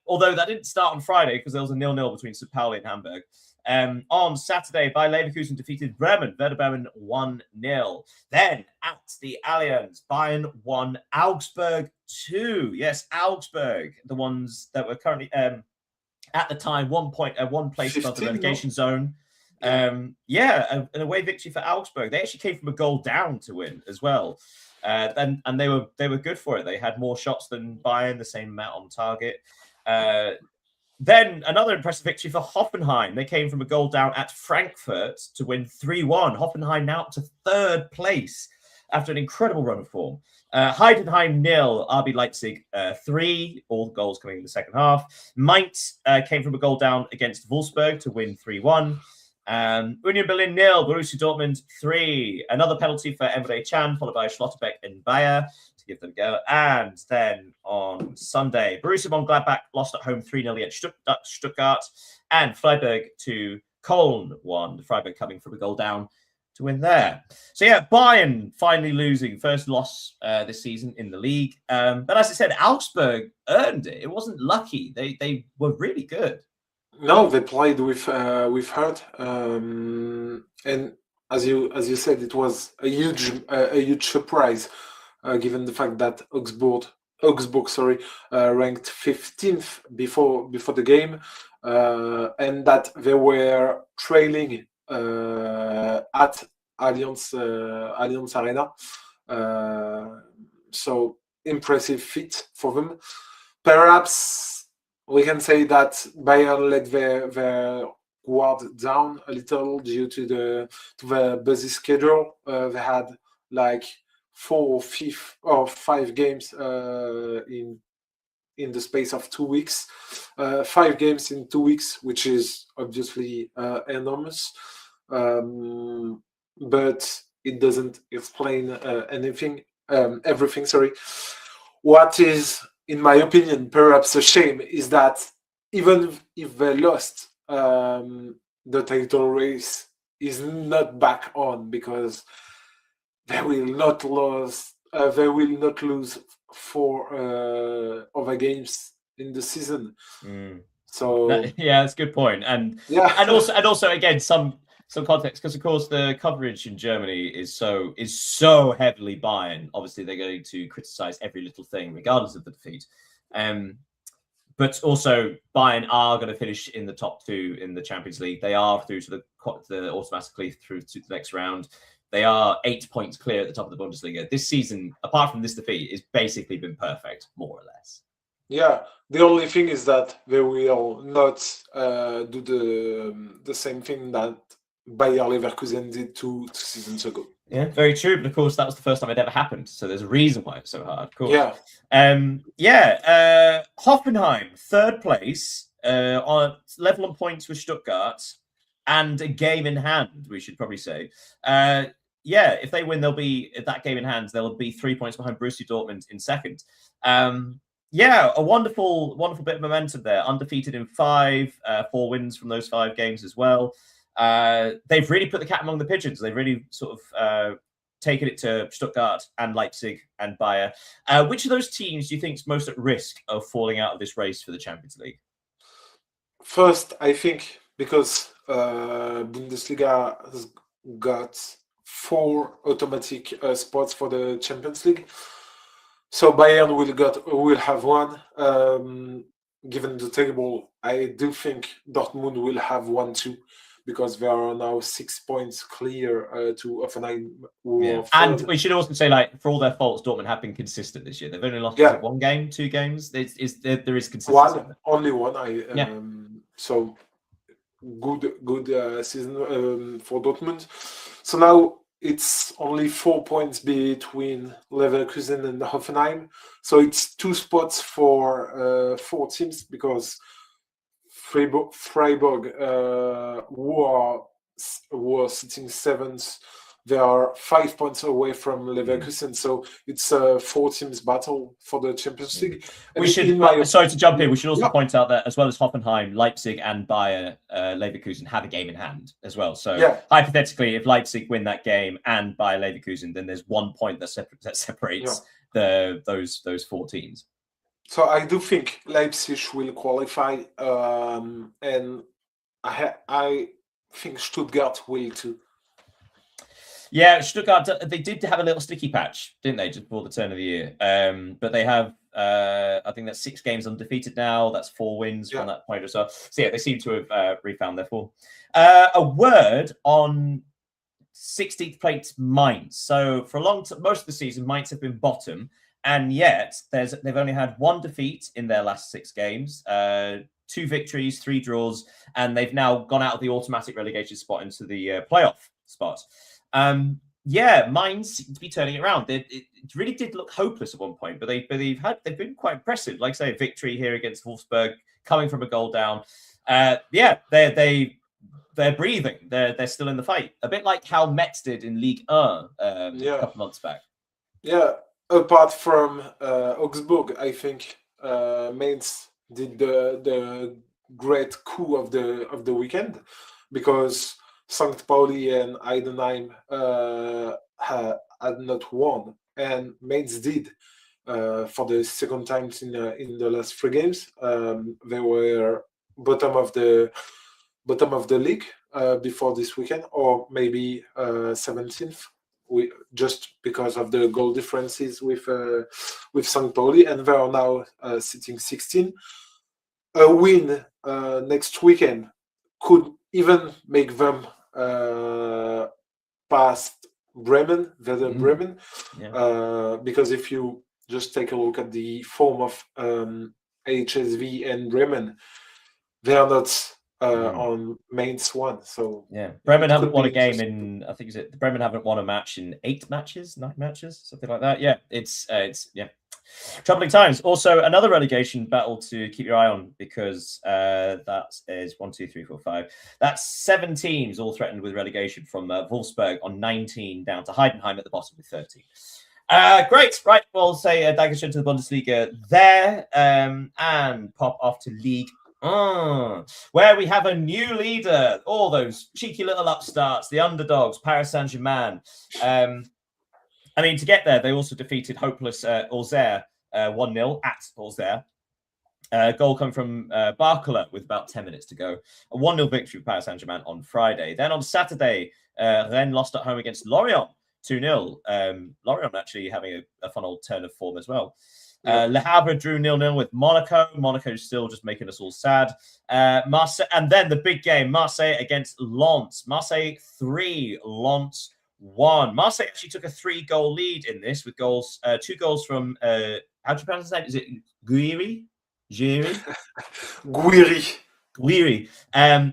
Although that didn't start on Friday because there was a 0-0 between St. Pauli and Hamburg. On Saturday, Bayer Leverkusen defeated Bremen. Werder Bremen 1-0. Then at the Allianz, Bayern 1, Augsburg 2. Yes, Augsburg, the ones that were currently at the time 1 place above the relegation zone. An away victory for Augsburg. They actually came from a goal down to win as well. and they were good for it. They had more shots than Bayern, the same amount on target. Then another impressive victory for Hoffenheim. They came from a goal down at Frankfurt to win 3-1. Hoffenheim now up to third place after an incredible run of form. Heidenheim 0, RB Leipzig 3, all the goals coming in the second half. Mainz came from a goal down against Wolfsburg to win 3-1. Union Berlin 0, Borussia Dortmund 3. Another penalty for Emre Can, followed by Schlotterbeck and Bayer to give them a go. And then on Sunday, Borussia Mönchengladbach lost at home 3-0 against Stuttgart. And Freiburg to Köln won. Freiburg coming from a goal down to win there. So yeah, Bayern finally losing. First loss this season in the league. But as I said, Augsburg earned it. It wasn't lucky. They were really good. No, they played with heart, and as you said, it was a huge surprise, given the fact that Augsburg, ranked 15th before the game, and that they were trailing at Allianz Arena. So impressive feat for them. Perhaps we can say that Bayern let their guard down a little due to the busy schedule. They had like 4 or 5 games in the space of 2 weeks. 5 games in 2 weeks, which is obviously enormous. But it doesn't explain everything. What is, in my opinion, perhaps a shame is that even if they lost, the title race is not back on, because they will not lose 4 other games in the season. So yeah, that's a good point. And yeah, and also again some context, because of course the coverage in Germany is so heavily Bayern. Obviously, they're going to criticize every little thing, regardless of the defeat. But also Bayern are going to finish in the top 2 in the Champions League. They are through to the automatically through to the next round. They are 8 points clear at the top of the Bundesliga. This season, apart from this defeat, has basically been perfect, more or less. Yeah, the only thing is that they will not do the same thing that Bayer Leverkusen did 2 seasons ago. Yeah, very true. But of course, that was the first time it ever happened. So there's a reason why it's so hard. Of course. Yeah. Hoffenheim, third place, on level on points with Stuttgart, and a game in hand, we should probably say. If they win, they'll be at that game in hand. They'll be 3 points behind Borussia Dortmund in second. A wonderful bit of momentum there. Undefeated in 5, 4 wins from those 5 games as well. They've really put the cat among the pigeons. They've really sort of taken it to Stuttgart and Leipzig and Bayer. Which of those teams do you think is most at risk of falling out of this race for the Champions League? First, I think because Bundesliga has got 4 automatic spots for the Champions League. So Bayern will have 1. Given the table, I do think Dortmund will have 1 too, because they are now 6 points clear to Hoffenheim. And we should also say, like, for all their faults, Dortmund have been consistent this year. They've only lost 1 game, 2 games. There is consistency. Only one. So good season for Dortmund. So now it's only 4 points between Leverkusen and Hoffenheim. So it's 2 spots for 4 teams, because Freiburg, who are sitting 7th, they are 5 points away from Leverkusen. So it's a 4 teams battle for the Champions League. And sorry to jump in. We should also point out that as well as Hoffenheim, Leipzig and Bayer Leverkusen have a game in hand as well. So hypothetically, if Leipzig win that game and Bayer Leverkusen, then there's 1 point that separates those 4 teams. So I do think Leipzig will qualify, and I think Stuttgart will too. Yeah, Stuttgart, they did have a little sticky patch, didn't they, just before the turn of the year? But they have, I think that's 6 games undefeated now. That's 4 wins from that point as well. So yeah, they seem to have refound their form. A word on 16th place Mainz. So for most of the season, Mainz have been bottom, and yet they've only had one defeat in their last 6 games, 2 victories, 3 draws, and they've now gone out of the automatic relegation spot into the playoff spot. Mainz seem to be turning it around. It really did look hopeless at one point, but they've been quite impressive. Like I say, a victory here against Wolfsburg, coming from a goal down. They're breathing. They're still in the fight. A bit like how Metz did in Ligue 1 a couple months back. Yeah, apart from Augsburg, I think Mainz did the great coup of the weekend, because St. Pauli and Heidenheim had not won, and Mainz did for the second time in the last 3 games. They were bottom of the league before this weekend, or maybe 17th, just because of the goal differences with St. Pauli, and they are now sitting 16. A win next weekend could even make them past Bremen, Werder Bremen, because if you just take a look at the form of HSV and Bremen, they are not on Mainz 1. So Bremen haven't won a game in, I think Bremen haven't won a match in 9 matches, something like that. Yeah, it's troubling times. Also, another relegation battle to keep your eye on, because that is 1, 2, 3, 4, 5. That's 7 teams all threatened with relegation, from Wolfsburg on 19 down to Heidenheim at the bottom with 30. Great. Right. We'll say a Dankeschön to the Bundesliga there, and pop off to Ligue, where we have a new leader. All those cheeky little upstarts, the underdogs, Paris Saint-Germain. To get there, they also defeated hopeless Auxerre 1-0 at Auxerre. Goal coming from Barcola with about 10 minutes to go. A 1-0 victory for Paris Saint-Germain on Friday. Then on Saturday, Rennes lost at home against Lorient 2-0. Lorient actually having a fun old turn of form as well. Le Havre drew 0-0 with Monaco. Monaco's still just making us all sad. Marseille, and then the big game, Marseille against Lens. Marseille 3, Lens 1. Marseille actually took a 3-goal lead in this, with 2 goals from how do you pronounce his name? Is it Guiri? Guiri.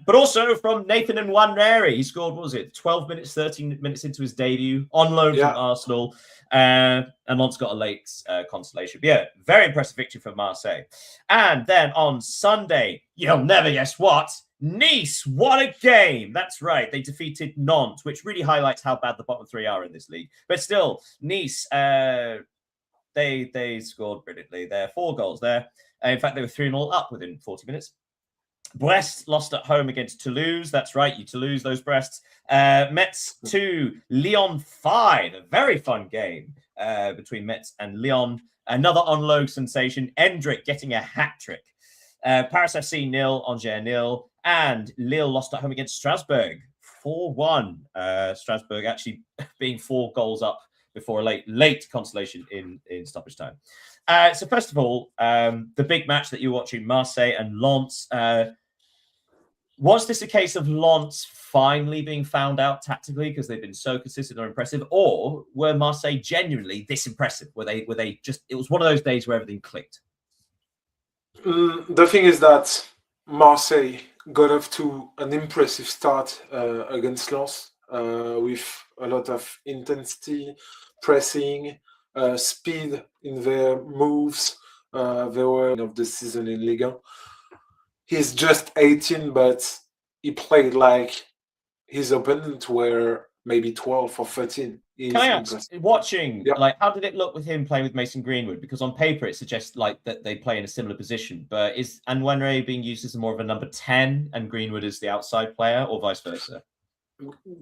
But also from Nathan Nwaneri. He scored, 12 minutes, 13 minutes into his debut, on loan from Arsenal. And Lens got a late consolation. But very impressive victory for Marseille. And then on Sunday, you'll never guess what, Nice. What a game. That's right. They defeated Nantes, which really highlights how bad the bottom 3 are in this league. But still, Nice, they scored brilliantly. There are 4 goals there. In fact, they were 3-0 up within 40 minutes. Brest lost at home against Toulouse. That's right, you Toulouse, those Brests. Metz 2, Lyon 5. A very fun game between Metz and Lyon. Another on-loan sensation, Endrick getting a hat-trick. Paris FC 0, Angers 0. And Lille lost at home against Strasbourg 4-1. Strasbourg actually being 4 goals up before a late consolation in stoppage time. So first of all, the big match that you're watching, Marseille and Lens. Was this a case of Lens finally being found out tactically because they've been so consistent or impressive, or were Marseille genuinely this impressive? Were they just? It was one of those days where everything clicked. The thing is that Marseille got off to an impressive start against Lens with a lot of intensity, pressing, speed in their moves. They were of the season in Ligue 1. He's just 18, but he played like his opponent were maybe 12 or 13. Can I ask, watching, how did it look with him playing with Mason Greenwood? Because on paper it suggests that they play in a similar position, but is Nwaneri being used as more of a number 10 and Greenwood is the outside player, or vice versa?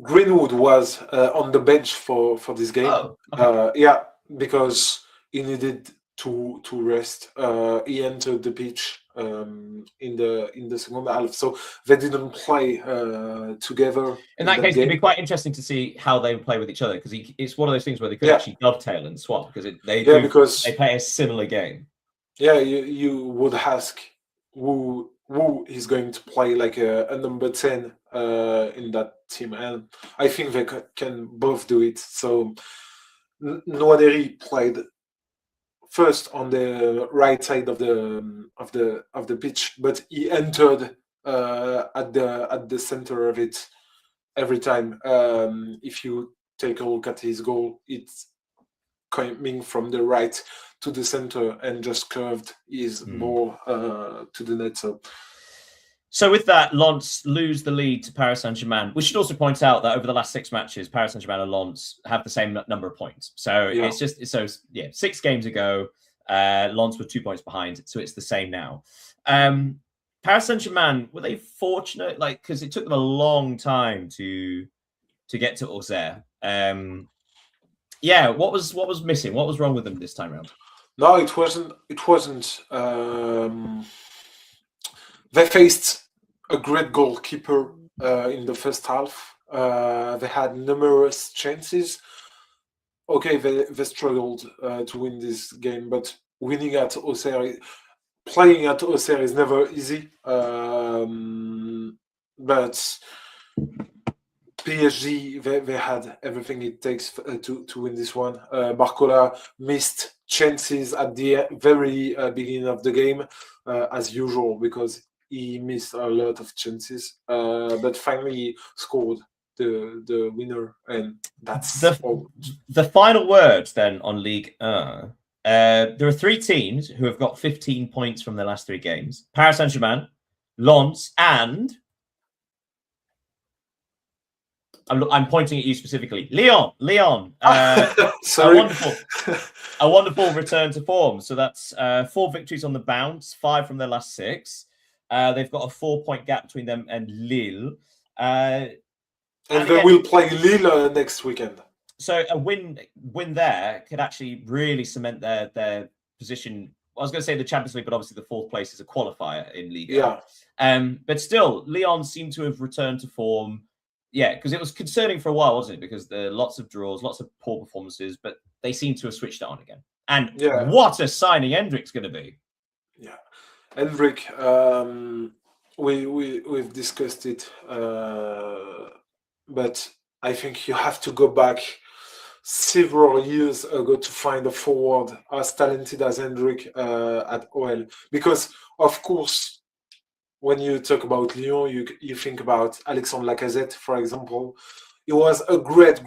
Greenwood was on the bench for this game. Oh, okay. Because he needed to rest. He entered the pitch in the second half, so they didn't play together. In that case, it'd be quite interesting to see how they would play with each other, because it's one of those things where they could actually dovetail and swap, because they play a similar game. Yeah, you would ask who who is going to play like a number 10 in that team, and I think they can both do it. So Noaderi played first on the right side of the pitch, but he entered at the center of it every time. If you take a look at his goal, it's coming from the right to the center and just curved his ball to the net. So with that, Lens lose the lead to Paris Saint-Germain. We should also point out that over the last 6 matches, Paris Saint-Germain and Lens have the same number of points. So it's just 6 games ago, Lens were 2 points behind, so it's the same now. Paris Saint-Germain, were they fortunate? Like, because it took them a long time to get to Auxerre. What was missing? What was wrong with them this time around? No, it wasn't. They faced a great goalkeeper in the first half. They had numerous chances. Okay, they struggled to win this game, but winning at Auxerre, playing at Auxerre is never easy. But PSG, they had everything it takes to win this one. Barcola missed chances at the very beginning of the game, as usual, because he missed a lot of chances. But finally scored the winner, and that's all. The final word then on Ligue 1. There are 3 teams who have got 15 points from their last 3 games. Paris Saint-Germain, Lens, and I'm pointing at you specifically. Lyon. Sorry. A wonderful return to form. So that's 4 victories on the bounce, 5 from their last 6. They've got a 4-point gap between them and Lille. And they will play Lille next weekend. So a win there could actually really cement their position. I was going to say the Champions League, but obviously the 4th place is a qualifier in Ligue. Yeah. But still, Lyon seem to have returned to form. Yeah, because it was concerning for a while, wasn't it? Because there are lots of draws, lots of poor performances, but they seem to have switched it on again. And what a signing Hendrik's going to be. Yeah, Hendrik, we've discussed it, but I think you have to go back several years ago to find a forward as talented as Hendrik at OL. Because, of course, when you talk about Lyon, you think about Alexandre Lacazette, for example. He was a great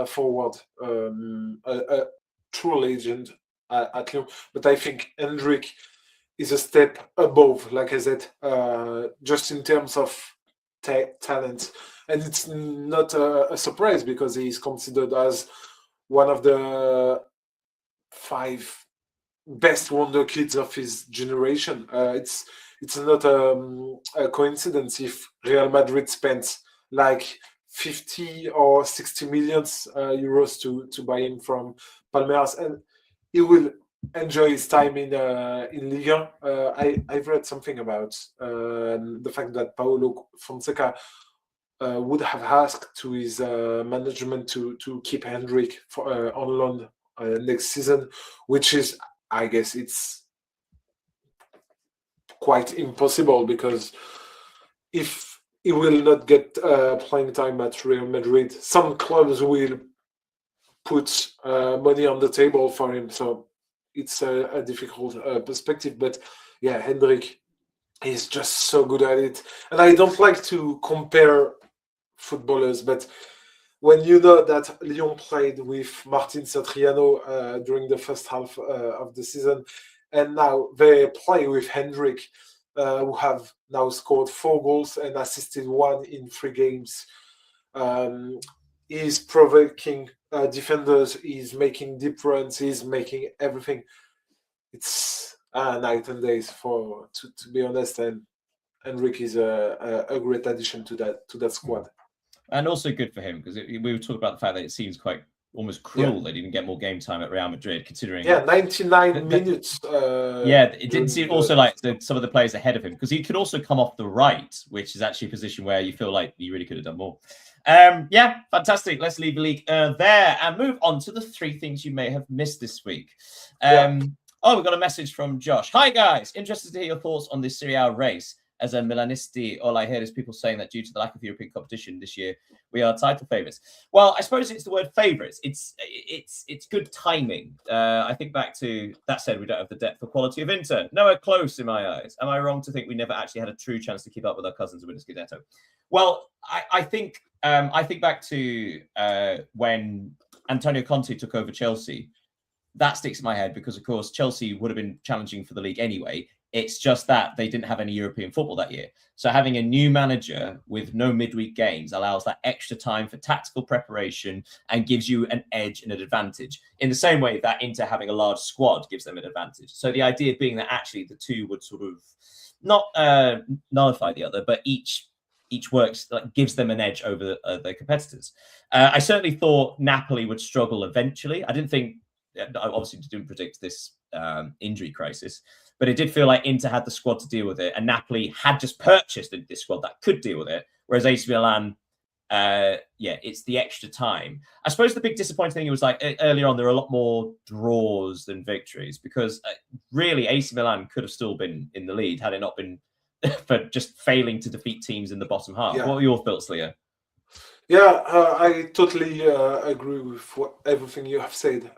forward, a true legend at Lyon. But I think Hendrik is a step above Lacazette, just in terms of talent. And it's not a surprise because he's considered as one of the 5 best wonder kids of his generation. It's not a coincidence if Real Madrid spent like 50 or 60 million euros to buy him from Palmeiras, and he will enjoy his time in Ligue 1. I've read something about the fact that Paulo Fonseca would have asked to his management to keep Hendrik on loan next season, which is, I guess, it's quite impossible, because if he will not get playing time at Real Madrid, some clubs will put money on the table for him. So it's a difficult perspective. But yeah, Hendrik is just so good at it. And I don't like to compare footballers, but when you know that Lyon played with Martin Satriano during the first half of the season, and now they play with Hendrik, who have now scored 4 goals and assisted 1 in 3 games. He's provoking defenders, he's making deep runs, he's making everything. It's night and days, to be honest, and Hendrik is a great addition to that squad. And also good for him, because we were talking about the fact that it seems quite almost cruel they didn't get more game time at Real Madrid, considering 99 minutes. It didn't seem also like some of the players ahead of him, because he could also come off the right, which is actually a position where you feel like he really could have done more. Fantastic. Let's leave the league there and move on to the 3 things you may have missed this week. Oh, we got a message from Josh. Hi, guys. Interested to hear your thoughts on this Serie A race. As a Milanisti, all I heard is people saying that due to the lack of European competition this year, we are title favourites. Well, I suppose it's the word favourites. It's good timing. I think back to that said, we don't have the depth or quality of Inter. Nowhere close in my eyes. Am I wrong to think we never actually had a true chance to keep up with our cousins and win a Scudetto? Well, I think back to when Antonio Conte took over Chelsea. That sticks in my head because, of course, Chelsea would have been challenging for the league anyway. It's just that they didn't have any European football that year. So having a new manager with no midweek games allows that extra time for tactical preparation and gives you an edge and an advantage in the same way that Inter having a large squad gives them an advantage. So the idea being that actually the two would sort of not nullify the other, but each works, like, gives them an edge over their competitors. I certainly thought Napoli would struggle eventually. I obviously didn't predict this injury crisis, but it did feel like Inter had the squad to deal with it, and Napoli had just purchased this squad that could deal with it, whereas AC Milan, it's the extra time. I suppose the big disappointing thing was, like, earlier on, there were a lot more draws than victories, because really AC Milan could have still been in the lead had it not been for just failing to defeat teams in the bottom half. Yeah. What were your thoughts, Leo? Yeah, I totally agree with everything you have said,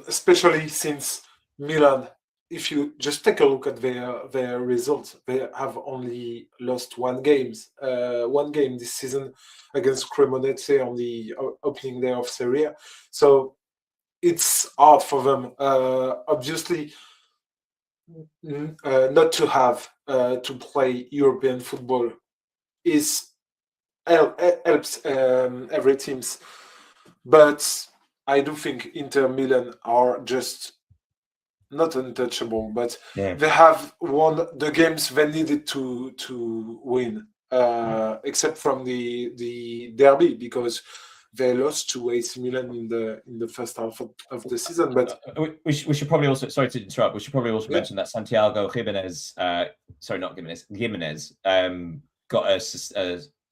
especially since Milan, if you just take a look at their results, they have only lost one game this season against Cremonese on the opening day of Serie A. So it's hard for them, obviously, not to have to play European football helps every teams, but I do think Inter Milan are just not untouchable, but they have won the games they needed to win, except from the derby, because they lost to AC Milan in the first half of the season. But we should probably also, sorry to interrupt, we should probably also mention that Santiago Gimenez, Gimenez, got a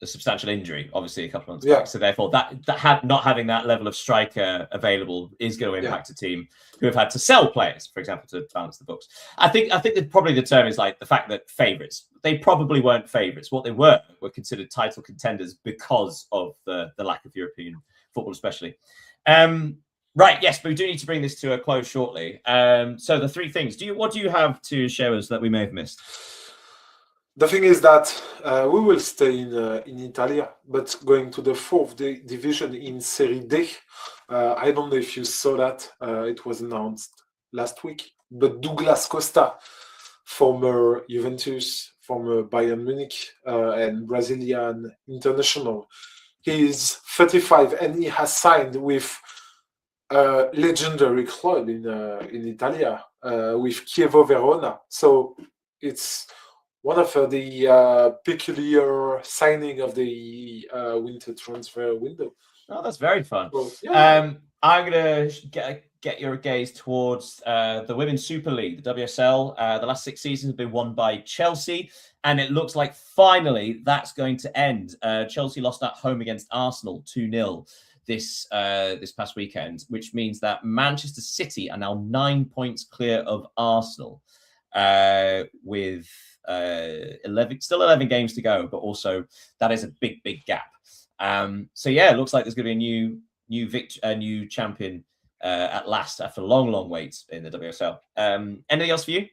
substantial injury, obviously, a couple of months back. So therefore, not having that level of striker available is going to impact a team who have had to sell players, for example, to balance the books. I think that probably the term is like the fact that favourites. They probably weren't favourites. What they were considered title contenders because of the lack of European football, especially. Right, yes, but we do need to bring this to a close shortly. So the three things. What do you have to share with us that we may have missed? The thing is that we will stay in Italy, but going to the fourth division in Serie D. I don't know if you saw that. It was announced last week. But Douglas Costa, former Juventus, former Bayern Munich, and Brazilian international, he's 35 and he has signed with a legendary club in Italia, with Chievo Verona. So it's one of the peculiar signing of the winter transfer window. Oh, that's very fun. Well, I'm going to get your gaze towards the Women's Super League, the WSL. The last 6 seasons have been won by Chelsea, and it looks like finally that's going to end. Chelsea lost at home against Arsenal 2-0 this past weekend, which means that Manchester City are now 9 points clear of Arsenal, with 11 games to go, but also that is a big gap. So yeah, it looks like there's going to be a new champion at last after a long wait in the WSL. Anything else for you?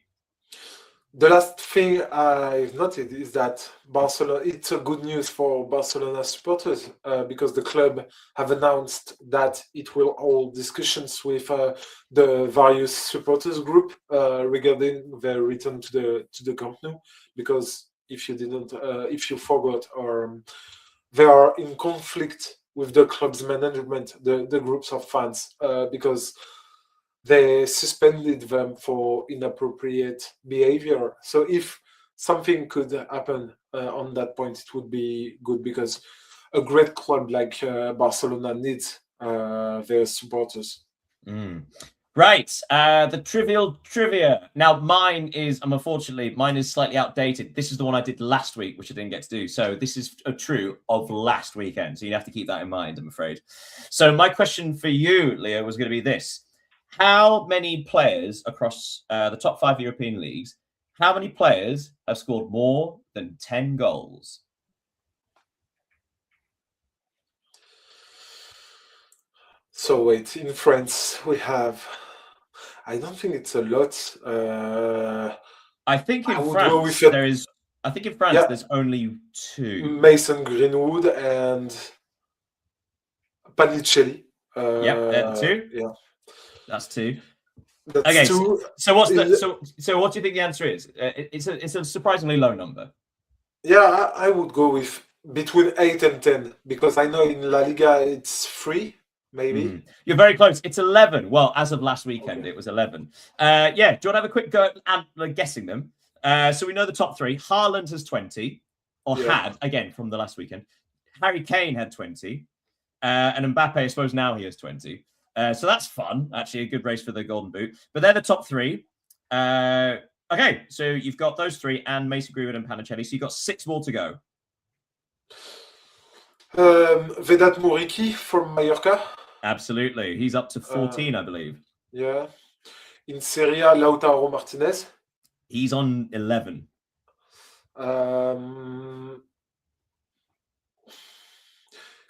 The last thing I've noted is that Barcelona, it's a good news for Barcelona supporters, because the club have announced that it will hold discussions with the various supporters group regarding their return to the Camp Nou, because if you forgot, they are in conflict with the club's management, the groups of fans, because they suspended them for inappropriate behavior. So if something could happen on that point, it would be good, because a great club like Barcelona needs their supporters. Right, the trivial trivia. Now, mine is slightly outdated. This is the one I did last week, which I didn't get to do. So this is true of last weekend. So you have to keep that in mind, I'm afraid. So my question for you, Leo, was going to be this. How many players across the top 5 European leagues, how many players have scored more than 10 goals? So wait, in France we have. I don't think it's a lot. I think in I would go France with it. there is. I think in France Yeah. there's only 2. Mason Greenwood and Panicelli. Yep, 2. Yeah, That's 2. that's Okay, 2. so what's the Is- so what do you think the answer is? It's a surprisingly low number. Yeah, I would go with between 8 and 10 because I know in La Liga it's 3, maybe. You're very close. It's 11. Well, as of last weekend, Okay. it was 11. Yeah, do you want to have a quick go at guessing them? So we know the top 3. Haaland has 20, or Yeah. had, again, from the last weekend. Harry Kane had 20. And Mbappe, I suppose now he has 20. So that's fun. Actually, a good race for the Golden Boot. But they're the top 3. Okay, so you've got those 3 and Mason Greenwood and Panicelli. So you've got 6 more to go. Vedat Muriqi from Mallorca. Absolutely. He's up to 14, I believe. Yeah. In Serie A, Lautaro Martinez. He's on 11.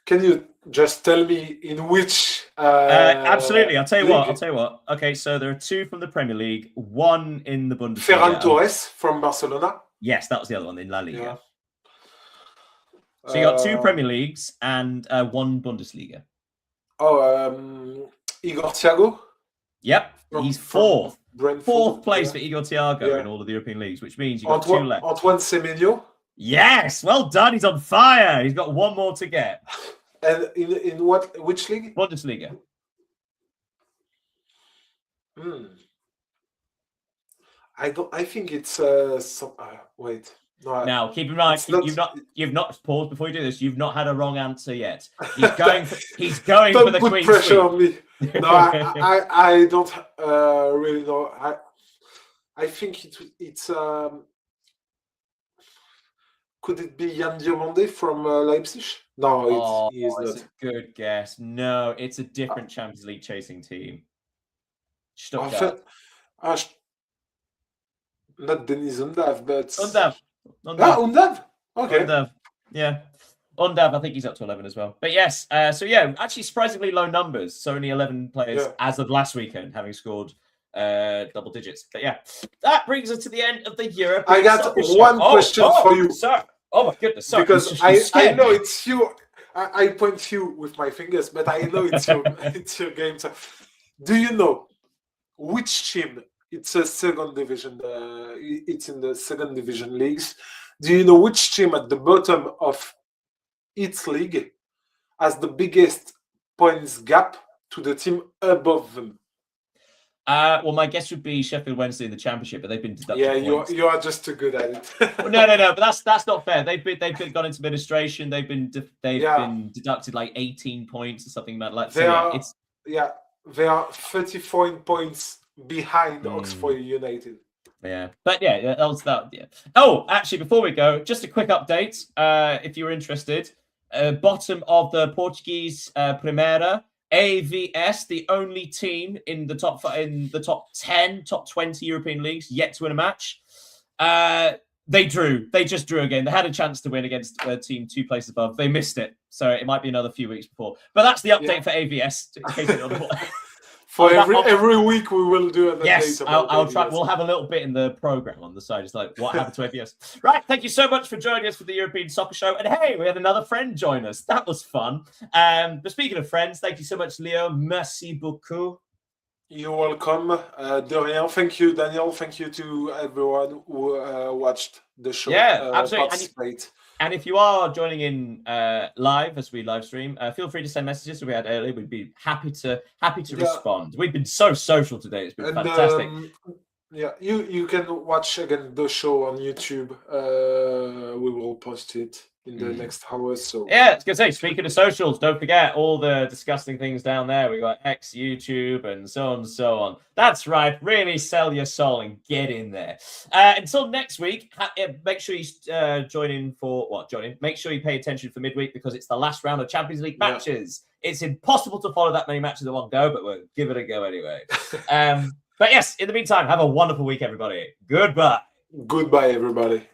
Can you just tell me in which? Absolutely. I'll tell you league? what. Okay, so there are 2 from the Premier League, 1 in the Bundesliga. Ferran Torres from Barcelona. Yes, that was the other one in La Liga. Yeah. So you got 2 Premier Leagues and 1 Bundesliga. Igor Thiago. Yep, he's 4th. Brentford. 4th place Yeah. for Igor Thiago Yeah. in all of the European leagues, which means you've got 2 left. Antoine Semenyo. Yes, well done. He's on fire. He's got 1 more to get. And in which league? Bundesliga. I think it's some. Wait. No. Now, keep in mind, you've not paused before you do this. You've not had a wrong answer yet. He's going Don't for the put Queen's pressure Suite. on me. No, I don't really know. I think it's. Could it be Jan Diomande from Leipzig? No, it's it's not. a good guess. No, it's a different Champions League chasing team. Stuttgart. Not Denis Undav, but Undav. Undav. Okay. Undav. Yeah. Undav, I think he's up to 11 as well. But yes, so yeah, actually surprisingly low numbers. So only 11 players as of last weekend having scored double digits. But yeah, that brings us to the end of the Europe. I got one question for you. Sorry. Oh my goodness, sorry. Because I know it's you. I point you with my fingers, but I know it's it's your game. So, do you know which team? It's a second division. It's in the second division leagues. Do you know which team at the bottom of its league has the biggest points gap to the team above them? Well, my guess would be Sheffield Wednesday in the Championship, but they've been deducted. Yeah, points. you are just too good at it. No, but that's not fair. They've gone into administration. They've been deducted like 18 points or something like that. They are 34 points behind Oxford United. Yeah, but yeah, that was that. Yeah. Oh, actually, before we go, just a quick update. If you're interested, bottom of the Portuguese Primeira. AVS, the only team in the top 10, top 20 European leagues yet to win a match. They drew. They just drew again. They had a chance to win against a team 2 places above. They missed it. So it might be another few weeks before. But that's the update for AVS. In case you don't know. For every week we will do an update. Yes, I'll try. AVS. We'll have a little bit in the program on the side. It's like what happened to AVS. Right. Thank you so much for joining us for the European Soccer Show. And hey, we had another friend join us. That was fun. But speaking of friends, thank you so much, Leo. Merci beaucoup. You're welcome. De rien. Thank you, Daniel. Thank you to everyone who watched the show. Yeah, absolutely. Participate. And if you are joining in live as we live stream, feel free to send messages as we had earlier. We'd be happy to respond. We've been so social today. It's been fantastic. You can watch again the show on YouTube. We will post it. in the next hours. So yeah, it's gonna say. Speaking of socials, don't forget all the disgusting things down there. We got X, YouTube, and so on and so on. That's right. Really sell your soul and get in there. Until next week, make sure you join in for what? Join in. Make sure you pay attention for midweek because it's the last round of Champions League matches. It's impossible to follow that many matches at one go, but we'll give it a go anyway. But yes, in the meantime, have a wonderful week, everybody. Goodbye. Goodbye, everybody.